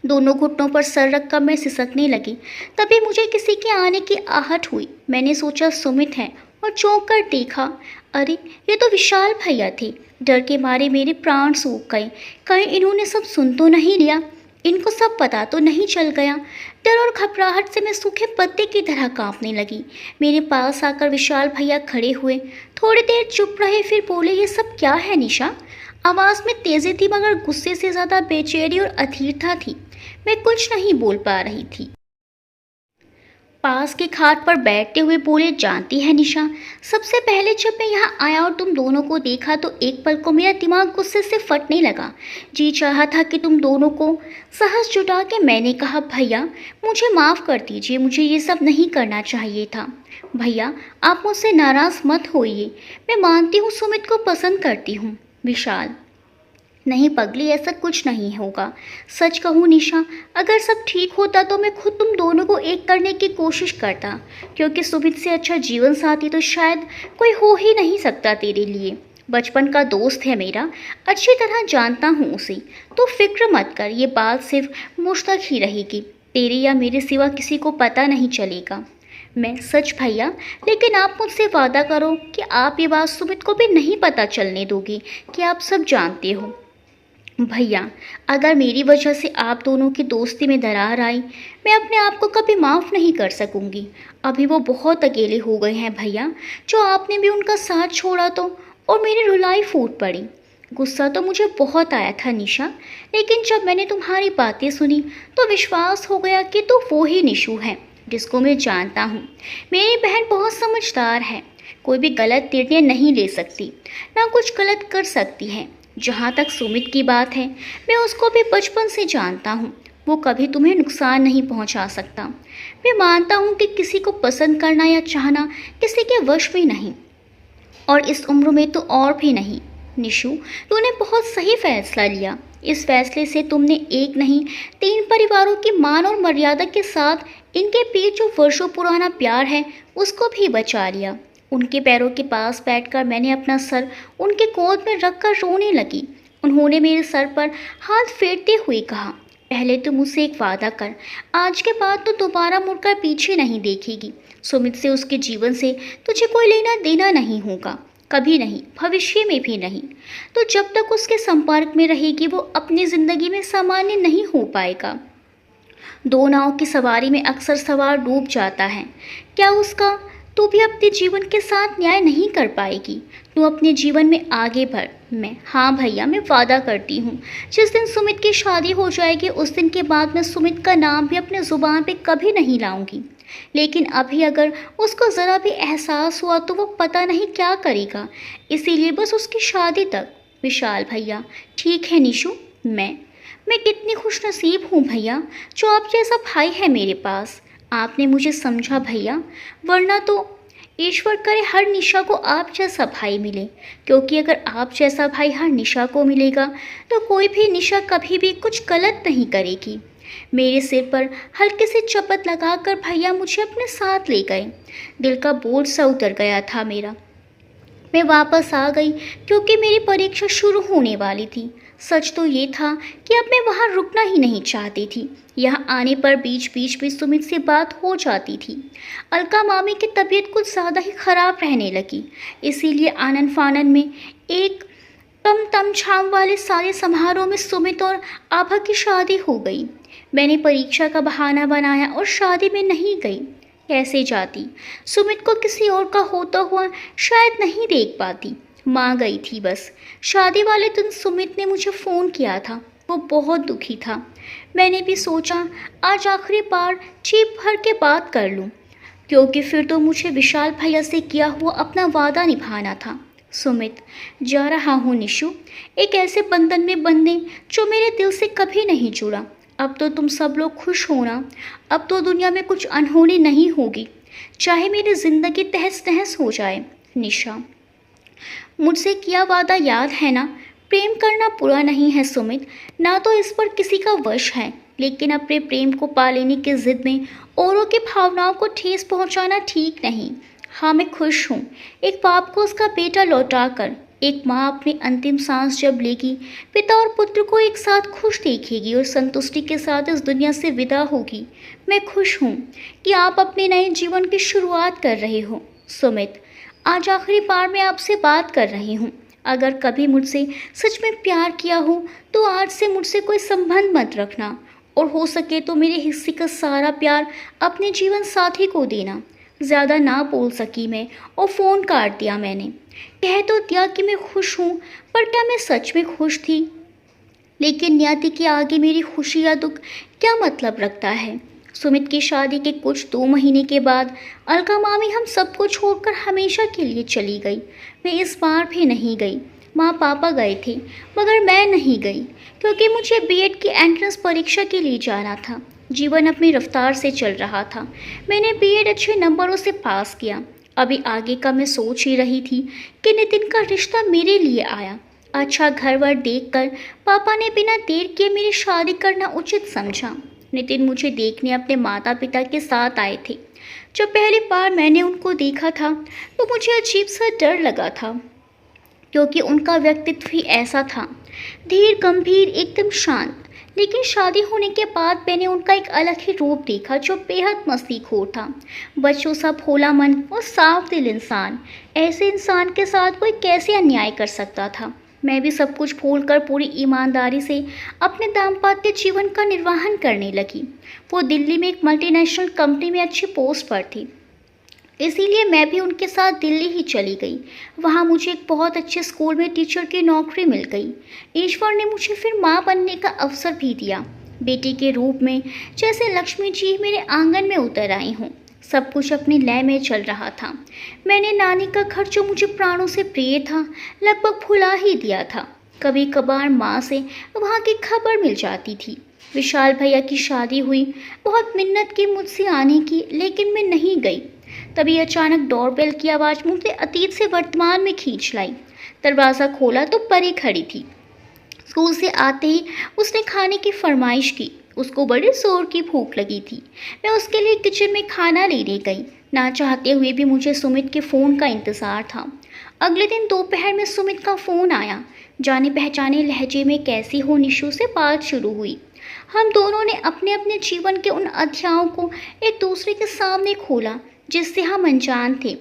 दोनों घुटनों पर सर रखकर मैं सिसकने लगी। तभी मुझे किसी के आने की आहट हुई। मैंने सोचा सुमित है, और चौंक कर देखा, अरे ये तो विशाल भैया थे। डर के मारे मेरे प्राण सूख गए। कहीं इन्होंने सब सुन तो नहीं लिया, इनको सब पता तो नहीं चल गया। डर और घबराहट से मैं सूखे पत्ते की तरह कांपने लगी। मेरे पास आकर विशाल भैया खड़े हुए, थोड़ी देर चुप रहे, फिर बोले, ये सब क्या है निशा? आवाज़ में तेज़ी थी मगर गुस्से से ज़्यादा बेचैनी और अधीरता थी। मैं कुछ नहीं बोल पा रही थी। पास के खाट पर बैठते हुए बोले, जानती है निशा, सबसे पहले जब मैं यहाँ आया और तुम दोनों को देखा तो एक पल को मेरा दिमाग गुस्से से फटने लगा। जी चाहा था कि तुम दोनों को साहस जुटा के मैंने कहा, भैया मुझे माफ़ कर दीजिए, मुझे ये सब नहीं करना चाहिए था। भैया आप मुझसे नाराज़ मत होइए, मैं मानती हूँ सुमित को पसंद करती हूँ। विशाल, नहीं पगली, ऐसा कुछ नहीं होगा। सच कहूँ निशा, अगर सब ठीक होता तो मैं खुद तुम दोनों को एक करने की कोशिश करता, क्योंकि सुमित से अच्छा जीवन साथी तो शायद कोई हो ही नहीं सकता तेरे लिए। बचपन का दोस्त है मेरा, अच्छी तरह जानता हूँ उसे, तो फिक्र मत कर, ये बात सिर्फ मुझ तक ही रहेगी, तेरे या मेरे सिवा किसी को पता नहीं चलेगा। मैं सच भैया, लेकिन आप मुझसे वादा करो कि आप ये बात सुमित को भी नहीं पता चलने दोगे कि आप सब जानते हो। भैया अगर मेरी वजह से आप दोनों की दोस्ती में दरार आई, मैं अपने आप को कभी माफ़ नहीं कर सकूंगी। अभी वो बहुत अकेले हो गए हैं भैया, जो आपने भी उनका साथ छोड़ा तो, और मेरी रुलाई फूट पड़ी। गुस्सा तो मुझे बहुत आया था निशा, लेकिन जब मैंने तुम्हारी बातें सुनी तो विश्वास हो गया कि तो वो ही निशु है जिसको मैं जानता हूँ। मेरी बहन बहुत समझदार है, कोई भी गलत निर्णय नहीं ले सकती, ना कुछ गलत कर सकती है। जहाँ तक सुमित की बात है, मैं उसको भी बचपन से जानता हूँ, वो कभी तुम्हें नुकसान नहीं पहुँचा सकता। मैं मानता हूँ कि किसी को पसंद करना या चाहना किसी के वश में नहीं, और इस उम्र में तो और भी नहीं। निशु, तूने बहुत सही फैसला लिया। इस फैसले से तुमने एक नहीं 3 परिवारों की मान और मर्यादा के साथ इनके बीच जो वर्षों पुराना प्यार है उसको भी बचा लिया। उनके पैरों के पास बैठकर मैंने अपना सर उनके गोद में रखकर रोने लगी। उन्होंने मेरे सर पर हाथ फेरते हुए कहा, पहले तो मुझसे एक वादा कर, आज के बाद तो दोबारा मुड़कर पीछे नहीं देखेगी। सुमित से, उसके जीवन से तुझे कोई लेना देना नहीं होगा, कभी नहीं, भविष्य में भी नहीं। तो जब तक उसके संपर्क में रहेगी वो अपनी ज़िंदगी में सामान्य नहीं हो पाएगा। 2 नाव की सवारी में अक्सर सवार डूब जाता है। क्या उसका तू भी अपने जीवन के साथ न्याय नहीं कर पाएगी? तू अपने जीवन में आगे बढ़। हाँ भैया, मैं वादा करती हूँ, जिस दिन सुमित की शादी हो जाएगी उस दिन के बाद मैं सुमित का नाम भी अपने ज़ुबान पे कभी नहीं लाऊंगी। लेकिन अभी अगर उसको ज़रा भी एहसास हुआ तो वो पता नहीं क्या करेगा, इसीलिए बस उसकी शादी तक। विशाल भैया, ठीक है निशु, मैं कितनी खुशनसीब हूँ भैया, जो आप जैसा भाई है मेरे पास। आपने मुझे समझा भैया, वरना तो ईश्वर करे हर निशा को आप जैसा भाई मिले, क्योंकि अगर आप जैसा भाई हर निशा को मिलेगा तो कोई भी निशा कभी भी कुछ गलत नहीं करेगी। मेरे सिर पर हल्के से चपत लगाकर भैया मुझे अपने साथ ले गए। दिल का बोझ सा उतर गया था मेरा। मैं वापस आ गई क्योंकि मेरी परीक्षा शुरू होने वाली थी। सच तो ये था कि अब मैं वहाँ रुकना ही नहीं चाहती थी। यहाँ आने पर बीच बीच में सुमित से बात हो जाती थी। अलका मामी की तबीयत कुछ ज़्यादा ही ख़राब रहने लगी, इसीलिए आनन फानन में एक तम तम छाम वाले सारे समारोह में सुमित और आभा की शादी हो गई। मैंने परीक्षा का बहाना बनाया और शादी में नहीं गई। कैसे जाती? सुमित को किसी और का होता हुआ शायद नहीं देख पाती। माँ गई थी बस। शादी वाले दिन सुमित ने मुझे फ़ोन किया था, वो बहुत दुखी था। मैंने भी सोचा आज आखिरी बार जी भर के बात कर लूँ, क्योंकि फिर तो मुझे विशाल भैया से किया हुआ अपना वादा निभाना था। सुमित, जा रहा हूँ निशु, एक ऐसे बंधन में बंधने जो मेरे दिल से कभी नहीं जुड़ा। अब तो तुम सब लोग खुश होना, अब तो दुनिया में कुछ अनहोनी नहीं होगी, चाहे मेरी ज़िंदगी तहस नहस हो जाए। निशा, मुझसे किया वादा याद है ना? प्रेम करना बुरा नहीं है सुमित, ना तो इस पर किसी का वश है, लेकिन अपने प्रेम को पा लेने की ज़िद में औरों की भावनाओं को ठेस पहुंचाना ठीक नहीं। हाँ, मैं खुश हूँ, एक बाप को उसका बेटा लौटा कर। एक माँ अपनी अंतिम सांस जब लेगी, पिता और पुत्र को एक साथ खुश देखेगी और संतुष्टि के साथ इस दुनिया से विदा होगी। मैं खुश हूँ कि आप अपने नए जीवन की शुरुआत कर रहे हो। सुमित, आज आखिरी बार मैं आपसे बात कर रही हूँ। अगर कभी मुझसे सच में प्यार किया हो तो आज से मुझसे कोई संबंध मत रखना, और हो सके तो मेरे हिस्से का सारा प्यार अपने जीवन साथी को देना। ज़्यादा ना बोल सकी मैं और फ़ोन काट दिया मैंने। कह तो दिया कि मैं खुश हूँ, पर क्या मैं सच में खुश थी? लेकिन नियति के आगे मेरी खुशी या दुख क्या मतलब रखता है? सुमित की शादी के कुछ 2 महीने के बाद अलका मामी हम सबको छोड़कर हमेशा के लिए चली गई। मैं इस बार भी नहीं गई। माँ पापा गए थे मगर मैं नहीं गई क्योंकि मुझे बीएड की एंट्रेंस परीक्षा के लिए जाना था। जीवन अपनी रफ्तार से चल रहा था। मैंने बीएड अच्छे नंबरों से पास किया। अभी आगे का मैं सोच ही रही थी कि नितिन का रिश्ता मेरे लिए आया। अच्छा घर वर देखकर पापा ने बिना देर किए मेरी शादी करना उचित समझा। नितिन मुझे देखने अपने माता पिता के साथ आए थे। जब पहली बार मैंने उनको देखा था तो मुझे अजीब सा डर लगा था क्योंकि उनका व्यक्तित्व ही ऐसा था, धीर गंभीर एकदम शांत। लेकिन शादी होने के बाद मैंने उनका एक अलग ही रूप देखा जो बेहद मस्तीखोर था। बच्चों सा भोला मन और साफ दिल इंसान। ऐसे इंसान के साथ कोई कैसे अन्याय कर सकता था। मैं भी सब कुछ भूलकर पूरी ईमानदारी से अपने दाम्पत्य जीवन का निर्वहन करने लगी। वो दिल्ली में एक मल्टीनेशनल कंपनी में अच्छी पोस्ट पर थी, इसीलिए मैं भी उनके साथ दिल्ली ही चली गई। वहाँ मुझे एक बहुत अच्छे स्कूल में टीचर की नौकरी मिल गई। ईश्वर ने मुझे फिर माँ बनने का अवसर भी दिया, बेटी के रूप में, जैसे लक्ष्मी जी मेरे आंगन में उतर आई हूँ। सब कुछ अपनी लय में चल रहा था। मैंने नानी का घर जो मुझे प्राणों से प्रिय था लगभग भुला ही दिया था। कभी कभार माँ से वहाँ की खबर मिल जाती थी। विशाल भैया की शादी हुई, बहुत मिन्नत की मुझसे आने की, लेकिन मैं नहीं गई। तभी अचानक डोरबेल की आवाज़ मुझे अतीत से वर्तमान में खींच लाई। दरवाज़ा खोला तो परी खड़ी थी। स्कूल से आते ही उसने खाने की फरमाइश की। उसको बड़े जोर की भूख लगी थी। मैं उसके लिए किचन में खाना लेने गई। ना चाहते हुए भी मुझे सुमित के फ़ोन का इंतज़ार था। अगले दिन दोपहर में सुमित का फ़ोन आया। जाने पहचाने लहजे में कैसी हो निशु से बात शुरू हुई। हम दोनों ने अपने अपने जीवन के उन अध्यायों को एक दूसरे के सामने खोला जिससे हम अनजान थे।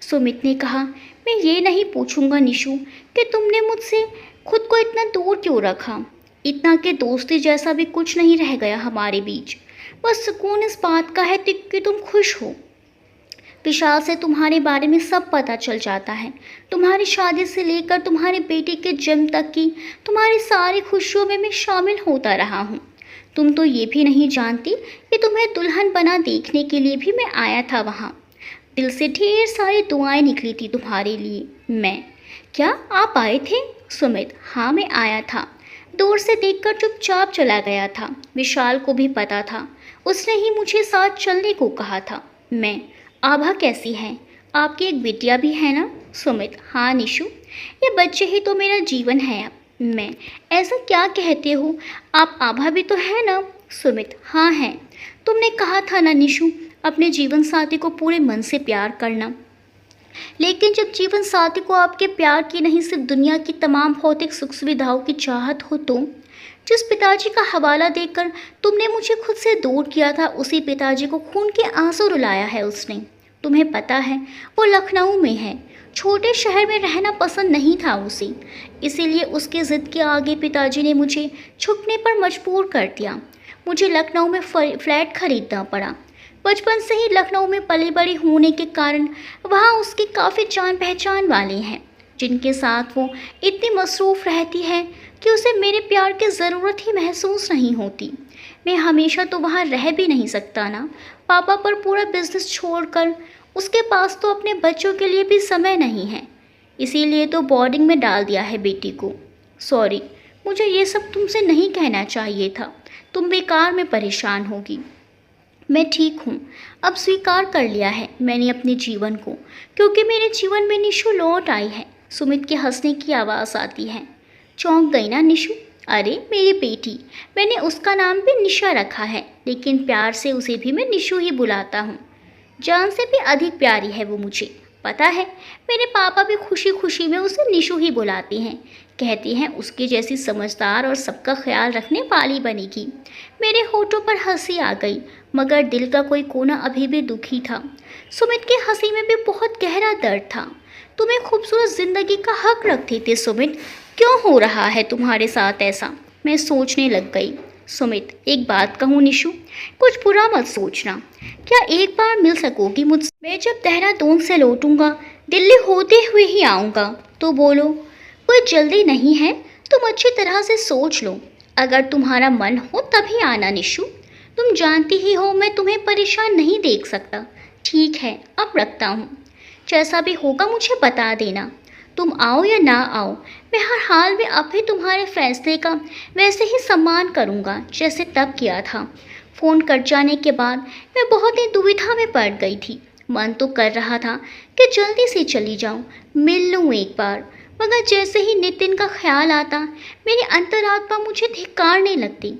सुमित ने कहा, मैं ये नहीं पूछूंगा निशु कि तुमने मुझसे खुद को इतना दूर क्यों रखा। इतना कि दोस्ती जैसा भी कुछ नहीं रह गया हमारे बीच। बस सुकून इस बात का है कि तुम खुश हो। विशाल से तुम्हारे बारे में सब पता चल जाता है। तुम्हारी शादी से लेकर तुम्हारी बेटी के जन्म तक की तुम्हारी सारी खुशियों में मैं शामिल होता रहा हूँ। तुम तो ये भी नहीं जानती कि तुम्हें दुल्हन बना देखने के लिए भी मैं आया था वहाँ। दिल से ढेर सारी दुआएं निकली थी तुम्हारे लिए। मैं, क्या आप आए थे? सुमित, हाँ मैं आया था। दूर से देखकर चुपचाप चला गया था। विशाल को भी पता था, उसने ही मुझे साथ चलने को कहा था। मैं, आभा कैसी है? आपकी एक बिटिया भी है ना? सुमित, हाँ निशु, ये बच्चे ही तो मेरा जीवन है अब। मैं, ऐसा क्या कहते हो, आप आभा भी तो है ना? सुमित, हाँ है। तुमने कहा था ना निशु, अपने जीवन साथी को पूरे मन से प्यार करना। लेकिन जब जीवन साथी को आपके प्यार की नहीं सिर्फ दुनिया की तमाम भौतिक सुख सुविधाओं की चाहत हो तो? जिस पिताजी का हवाला देकर तुमने मुझे खुद से दूर किया था, उसी पिताजी को खून के आंसू रुलाया है उसने। तुम्हें पता है वो लखनऊ में है। छोटे शहर में रहना पसंद नहीं था उसे, इसीलिए उसके ज़िद के आगे पिताजी ने मुझे झुकने पर मजबूर कर दिया। मुझे लखनऊ में फ्लैट खरीदना पड़ा। बचपन से ही लखनऊ में पली बड़ी होने के कारण वहाँ उसकी काफ़ी जान पहचान वाले हैं जिनके साथ वो इतनी मसरूफ़ रहती है कि उसे मेरे प्यार की ज़रूरत ही महसूस नहीं होती। मैं हमेशा तो वहाँ रह भी नहीं सकता ना। पापा पर पूरा बिजनेस छोड़कर उसके पास तो अपने बच्चों के लिए भी समय नहीं है, इसीलिए तो बोर्डिंग में डाल दिया है बेटी को। सॉरी, मुझे ये सब तुमसे नहीं कहना चाहिए था। तुम बेकार में परेशान होगी। मैं ठीक हूँ। अब स्वीकार कर लिया है मैंने अपने जीवन को, क्योंकि मेरे जीवन में निशु लौट आई है। सुमित के हंसने की आवाज़ आती है। चौंक गई ना निशु? अरे मेरी बेटी, मैंने उसका नाम भी निशा रखा है, लेकिन प्यार से उसे भी मैं निशु ही बुलाता हूँ। जान से भी अधिक प्यारी है वो मुझे। पता है, मेरे पापा भी खुशी खुशी में उसे निशु ही बुलाते हैं। कहते हैं उसके जैसी समझदार और सबका ख्याल रखने वाली बनेगी। मेरे होठों पर हंसी आ गई, मगर दिल का कोई कोना अभी भी दुखी था। सुमित की हंसी में भी बहुत गहरा दर्द था। तुम्हें खूबसूरत जिंदगी का हक रखते थे सुमित, क्यों हो रहा है तुम्हारे साथ ऐसा? मैं सोचने लग गई। सुमित, एक बात कहूँ निशु, कुछ बुरा मत सोचना। क्या एक बार मिल सकोगी मुझसे? मैं जब देहरादून से लौटूंगा, दिल्ली होते हुए ही आऊँगा। तो बोलो, कोई जल्दी नहीं है, तुम अच्छी तरह से सोच लो। अगर तुम्हारा मन हो तभी आना निशु। तुम जानती ही हो मैं तुम्हें परेशान नहीं देख सकता। ठीक है, अब रखता हूँ। जैसा भी होगा मुझे बता देना। तुम आओ या ना आओ, मैं हर हाल में अब भी तुम्हारे फैसले का वैसे ही सम्मान करूँगा जैसे तब किया था। फ़ोन कट जाने के बाद मैं बहुत ही दुविधा में पड़ गई थी। मन तो कर रहा था कि जल्दी से चली जाऊँ, मिल लूँ एक बार, मगर जैसे ही नितिन का ख्याल आता मेरी अंतरात्मा मुझे धिक्कारने लगती।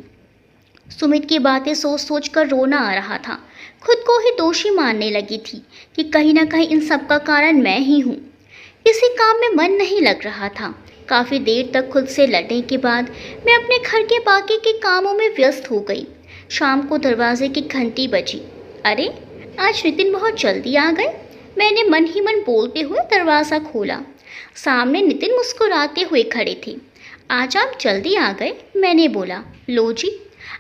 सुमित की बातें सोच सोच कर रोना आ रहा था। खुद को ही दोषी मानने लगी थी कि कहीं ना कहीं इन सब का कारण मैं ही हूँ। किसी काम में मन नहीं लग रहा था। काफ़ी देर तक खुद से लड़ने के बाद मैं अपने घर के बाकी के कामों में व्यस्त हो गई। शाम को दरवाजे की घंटी बजी। अरे, आज नितिन बहुत जल्दी आ गए। मैंने मन ही मन बोलते हुए दरवाज़ा खोला। सामने नितिन मुस्कुराते हुए खड़े थे। आज आप जल्दी आ गए, मैंने बोला। लो जी,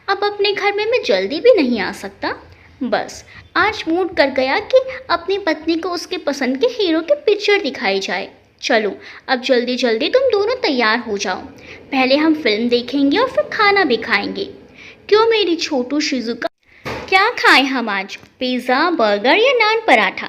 अब अपने घर में मैं जल्दी भी नहीं आ सकता। बस आज मूड कर गया कि अपनी पत्नी को उसके पसंद के हीरो की पिक्चर दिखाई जाए। चलो अब जल्दी जल्दी तुम दोनों तैयार हो जाओ। पहले हम फिल्म देखेंगे और फिर खाना भी खाएंगे। क्यों मेरी छोटू शिजुका, क्या खाएं हम आज? पिज़्ज़ा, बर्गर या नान पराठा?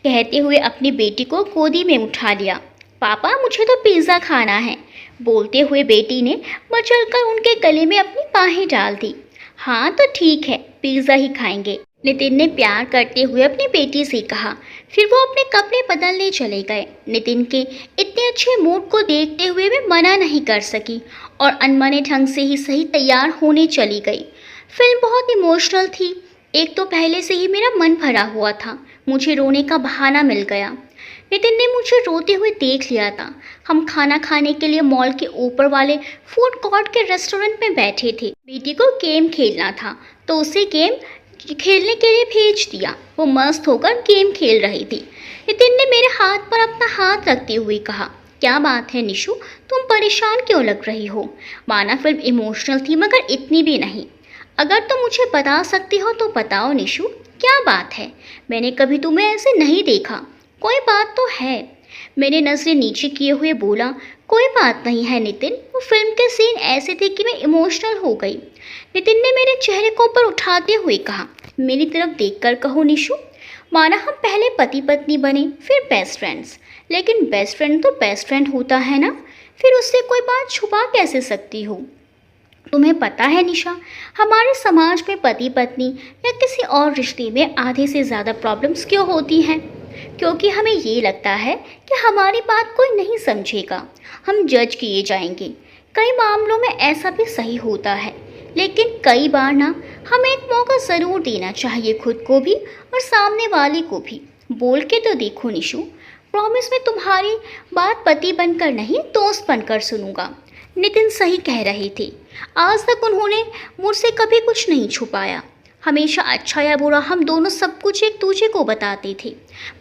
कहते हुए अपनी बेटी को गोदी में उठा लिया। पापा, मुझे तो पिज़्ज़ा खाना है, बोलते हुए बेटी ने मचलकर उनके गले में अपनी बाहें डाल दी। हाँ तो ठीक है, पिज़्ज़ा ही खाएंगे, नितिन ने प्यार करते हुए अपनी बेटी से कहा। फिर वो अपने कपड़े बदलने चले गए। नितिन के इतने अच्छे मूड को देखते हुए मैं मना नहीं कर सकी और अनमने ढंग से ही सही तैयार होने चली गई। फिल्म बहुत इमोशनल थी। एक तो पहले से ही मेरा मन भरा हुआ था, मुझे रोने का बहाना मिल गया। नितिन ने मुझे रोते हुए देख लिया था। हम खाना खाने के लिए मॉल के ऊपर वाले फूड कोर्ट के रेस्टोरेंट में बैठे थे। बेटी को गेम खेलना था तो उसे गेम खेलने के लिए भेज दिया। वो मस्त होकर गेम खेल रही थी। नितिन ने मेरे हाथ पर अपना हाथ रखते हुए कहा, क्या बात है निशु, तुम परेशान क्यों लग रही हो? माना फिल्म इमोशनल थी मगर इतनी भी नहीं। अगर तुम मुझे बता सकती हो तो बताओ निशु, क्या बात है? मैंने कभी तुम्हें ऐसे नहीं देखा। कोई बात तो है। मैंने नजरें नीचे किए हुए बोला। कोई बात नहीं है नितिन, वो फिल्म के सीन ऐसे थे कि मैं इमोशनल हो गई। नितिन ने मेरे चेहरे को ऊपर उठाते हुए कहा, मेरी तरफ देखकर कहो निशु, माना हम पहले पति पत्नी बने फिर बेस्ट फ्रेंड्स, लेकिन बेस्ट फ्रेंड तो बेस्ट फ्रेंड होता है ना, फिर उससे कोई बात छुपा कैसे सकती हो? तुम्हें पता है निशा, हमारे समाज में पति पत्नी या किसी और रिश्ते में आधे से ज़्यादा प्रॉब्लम्स क्यों होती हैं? क्योंकि हमें ये लगता है कि हमारी बात कोई नहीं समझेगा, हम जज किए जाएंगे। कई मामलों में ऐसा भी सही होता है, लेकिन कई बार ना हमें एक मौका ज़रूर देना चाहिए, खुद को भी और सामने वाले को भी। बोल के तो देखो निशु, प्रॉमिस में तुम्हारी बात पति बनकर नहीं दोस्त बनकर सुनूंगा। नितिन सही कह रहे थे। आज तक उन्होंने मुझसे कभी कुछ नहीं छुपाया। हमेशा अच्छा या बुरा हम दोनों सब कुछ एक दूसरे को बताते थे।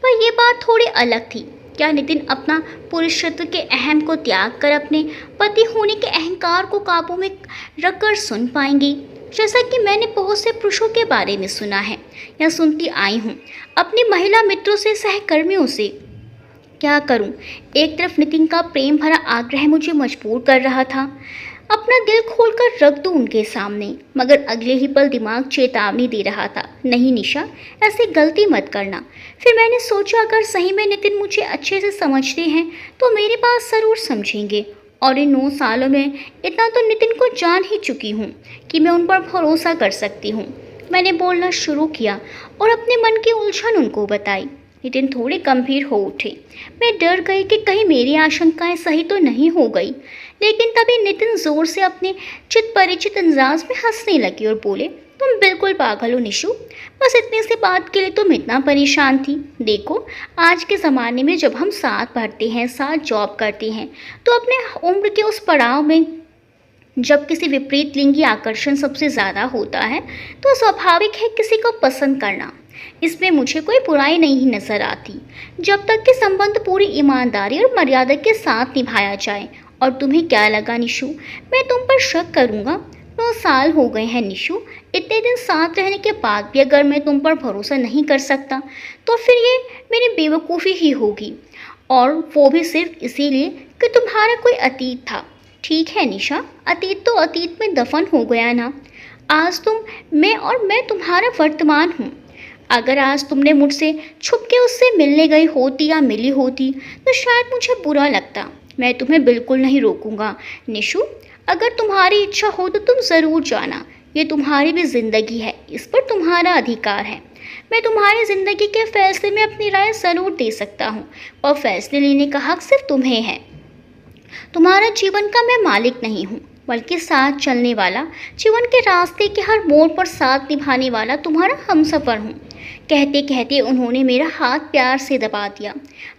पर यह बात थोड़ी अलग थी। क्या नितिन अपना पुरुषत्व के अहम को त्याग कर अपने पति होने के अहंकार को काबू में रखकर सुन पाएंगे? जैसा कि मैंने बहुत से पुरुषों के बारे में सुना है या सुनती आई हूँ, अपनी महिला मित्रों से, सहकर्मियों से। क्या करूं? एक तरफ नितिन का प्रेम भरा आग्रह मुझे मजबूर कर रहा था अपना दिल खोलकर रख दूं उनके सामने, मगर अगले ही पल दिमाग चेतावनी दे रहा था, नहीं निशा, ऐसी गलती मत करना। फिर मैंने सोचा अगर सही में नितिन मुझे अच्छे से समझते हैं तो मेरी बात ज़रूर समझेंगे, और इन 9 सालों में इतना तो नितिन को जान ही चुकी हूँ कि मैं उन पर भरोसा कर सकती हूँ। मैंने बोलना शुरू किया और अपने मन की उलझन उनको बताई। नितिन थोड़े गंभीर हो उठे। मैं डर गई कि कहीं मेरी आशंकाएं सही तो नहीं हो गई, लेकिन तभी नितिन जोर से अपने चित परिचित अंदाज में हंसने लगी और बोले, तुम बिल्कुल पागल हो निशु, बस इतनी सी बात के लिए तुम इतना परेशान थी। देखो, आज के ज़माने में जब हम साथ पढ़ते हैं, साथ जॉब करते हैं, तो अपने उम्र के उस पड़ाव में जब किसी विपरीत लिंगी आकर्षण सबसे ज़्यादा होता है तो स्वाभाविक है किसी को पसंद करना। इसमें मुझे कोई बुराई नहीं नजर आती, जब तक कि संबंध पूरी ईमानदारी और मर्यादा के साथ निभाया जाए। और तुम्हें क्या लगा निशु, मैं तुम पर शक करूँगा? 9 साल हो गए हैं निशु, इतने दिन साथ रहने के बाद भी अगर मैं तुम पर भरोसा नहीं कर सकता तो फिर ये मेरी बेवकूफ़ी ही होगी, और वो भी सिर्फ इसीलिए कि तुम्हारा कोई अतीत था। ठीक है निशा, अतीत तो अतीत में दफन हो गया ना। आज तुम, मैं तुम्हारा वर्तमान हूँ। अगर आज तुमने मुझसे छुप के उससे मिलने गई होती या मिली होती तो शायद मुझे बुरा लगता। मैं तुम्हें बिल्कुल नहीं रोकूंगा निशु। अगर तुम्हारी इच्छा हो तो तुम ज़रूर जाना। ये तुम्हारी भी ज़िंदगी है, इस पर तुम्हारा अधिकार है। मैं तुम्हारी ज़िंदगी के फैसले में अपनी राय ज़रूर दे सकता हूँ, और फैसले लेने का हक सिर्फ तुम्हें है। तुम्हारा जीवन का मैं मालिक नहीं हूँ, बल्कि साथ चलने वाला, जीवन के रास्ते के हर मोड़ पर साथ निभाने वाला तुम्हारा हमसफ़र हूँ। कहते कहते उन्होंने मेरा हाथ प्यार से दबा दिया।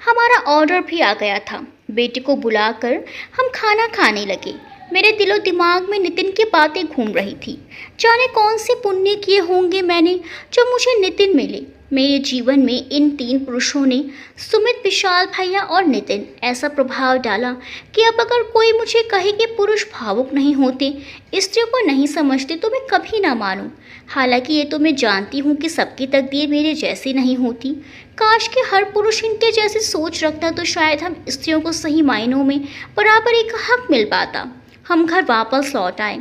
हमारा ऑर्डर भी आ गया था। बेटे को बुलाकर हम खाना खाने लगे। मेरे दिलो दिमाग में नितिन की बातें घूम रही थी। जाने कौन से पुण्य किए होंगे मैंने जो मुझे नितिन मिले। मेरे जीवन में इन 3 पुरुषों ने, सुमित, विशाल भैया और नितिन, ऐसा प्रभाव डाला कि अब अगर कोई मुझे कहे कि पुरुष भावुक नहीं होते, स्त्रियों को नहीं समझते, तो मैं कभी ना मानूं। हालांकि ये तो मैं जानती हूँ कि सबकी तकदीर मेरे जैसी नहीं होती। काश कि हर पुरुष इनके जैसी सोच रखता तो शायद हम स्त्रियों को सही मायनों में बराबरी का हक मिल पाता। हम घर वापस लौट आए।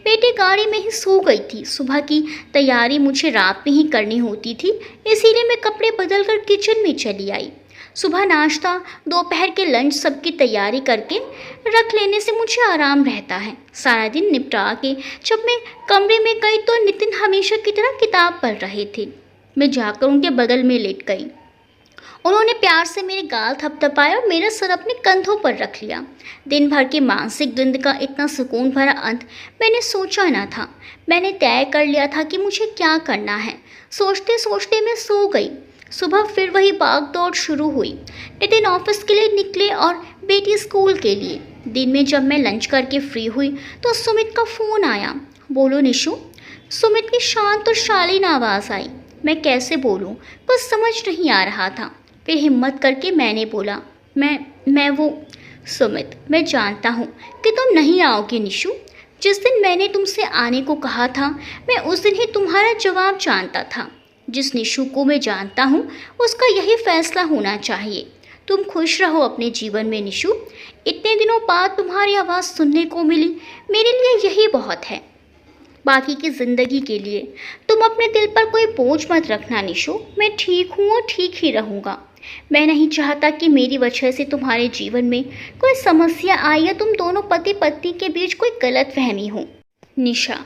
बेटी गाड़ी में ही सो गई थी। सुबह की तैयारी मुझे रात में ही करनी होती थी, इसीलिए मैं कपड़े बदलकर किचन में चली आई। सुबह नाश्ता, दोपहर के लंच सबकी तैयारी करके रख लेने से मुझे आराम रहता है। सारा दिन निपटा के जब मैं कमरे में गई तो नितिन हमेशा की तरह किताब पढ़ रहे थे। मैं जाकर उनके बगल में लेट गई। उन्होंने प्यार से मेरे गाल थपथपाए और मेरा सर अपने कंधों पर रख लिया। दिन भर की मानसिक द्वंद्व का इतना सुकून भरा अंत मैंने सोचा न था। मैंने तय कर लिया था कि मुझे क्या करना है। सोचते सोचते मैं सो गई। सुबह फिर वही भाग दौड़ शुरू हुई। नितिन ऑफिस के लिए निकले और बेटी स्कूल के लिए। दिन में जब मैं लंच करके फ्री हुई तो सुमित का फ़ोन आया। बोलो निशु। सुमित की शांत और शालीन आवाज़ आई। मैं कैसे बोलूं, कुछ समझ नहीं आ रहा था। फिर हिम्मत करके मैंने बोला, मैं वो सुमित, मैं जानता हूँ कि तुम नहीं आओगे निशु। जिस दिन मैंने तुमसे आने को कहा था, मैं उस दिन ही तुम्हारा जवाब जानता था। जिस निशु को मैं जानता हूँ उसका यही फैसला होना चाहिए। तुम खुश रहो अपने जीवन में निशु। इतने दिनों बाद तुम्हारी आवाज़ सुनने को मिली, मेरे लिए यही बहुत है। बाकी की ज़िंदगी के लिए तुम अपने दिल पर कोई बोझ मत रखना निशु। मैं ठीक हूँ और ठीक ही रहूँगा। मैं नहीं चाहता कि मेरी वजह से तुम्हारे जीवन में कोई समस्या आए या तुम दोनों पति पत्नी के बीच कोई गलतफहमी हो। निशा,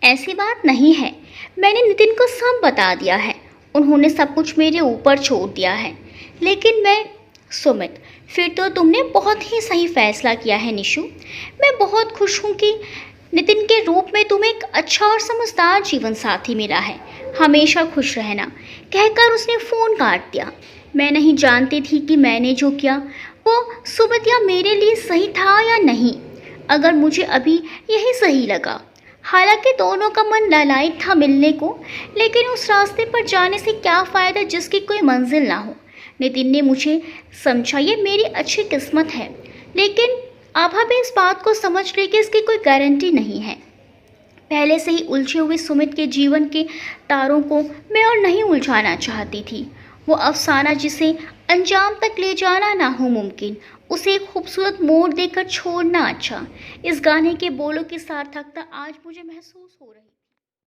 ऐसी बात नहीं है। मैंने नितिन को सब बता दिया है। उन्होंने सब कुछ मेरे ऊपर छोड़ दिया है। लेकिन मैं सुमित, फिर तो तुमने बहुत ही सही फैसला किया है निशु। मैं बहुत खुश हूँ कि नितिन के रूप में तुम्हें एक अच्छा और समझदार जीवन साथी मिला है। हमेशा खुश रहना, कहकर उसने फ़ोन काट दिया। मैं नहीं जानती थी कि मैंने जो किया वो सुमित या मेरे लिए सही था या नहीं। अगर मुझे अभी यही सही लगा। हालांकि दोनों का मन लालायित था मिलने को, लेकिन उस रास्ते पर जाने से क्या फ़ायदा जिसकी कोई मंजिल ना हो। नितिन ने मुझे समझा ये मेरी अच्छी किस्मत है, लेकिन आभा भी इस बात को समझ ली कि इसकी कोई गारंटी नहीं है। पहले से ही उलझे हुए सुमित के जीवन के तारों को मैं और नहीं उलझाना चाहती थी। वो अफसाना जिसे अंजाम तक ले जाना ना हो मुमकिन, उसे एक खूबसूरत मोड़ देकर छोड़ना अच्छा। इस गाने के बोलों की सार्थकता आज मुझे महसूस हो रही।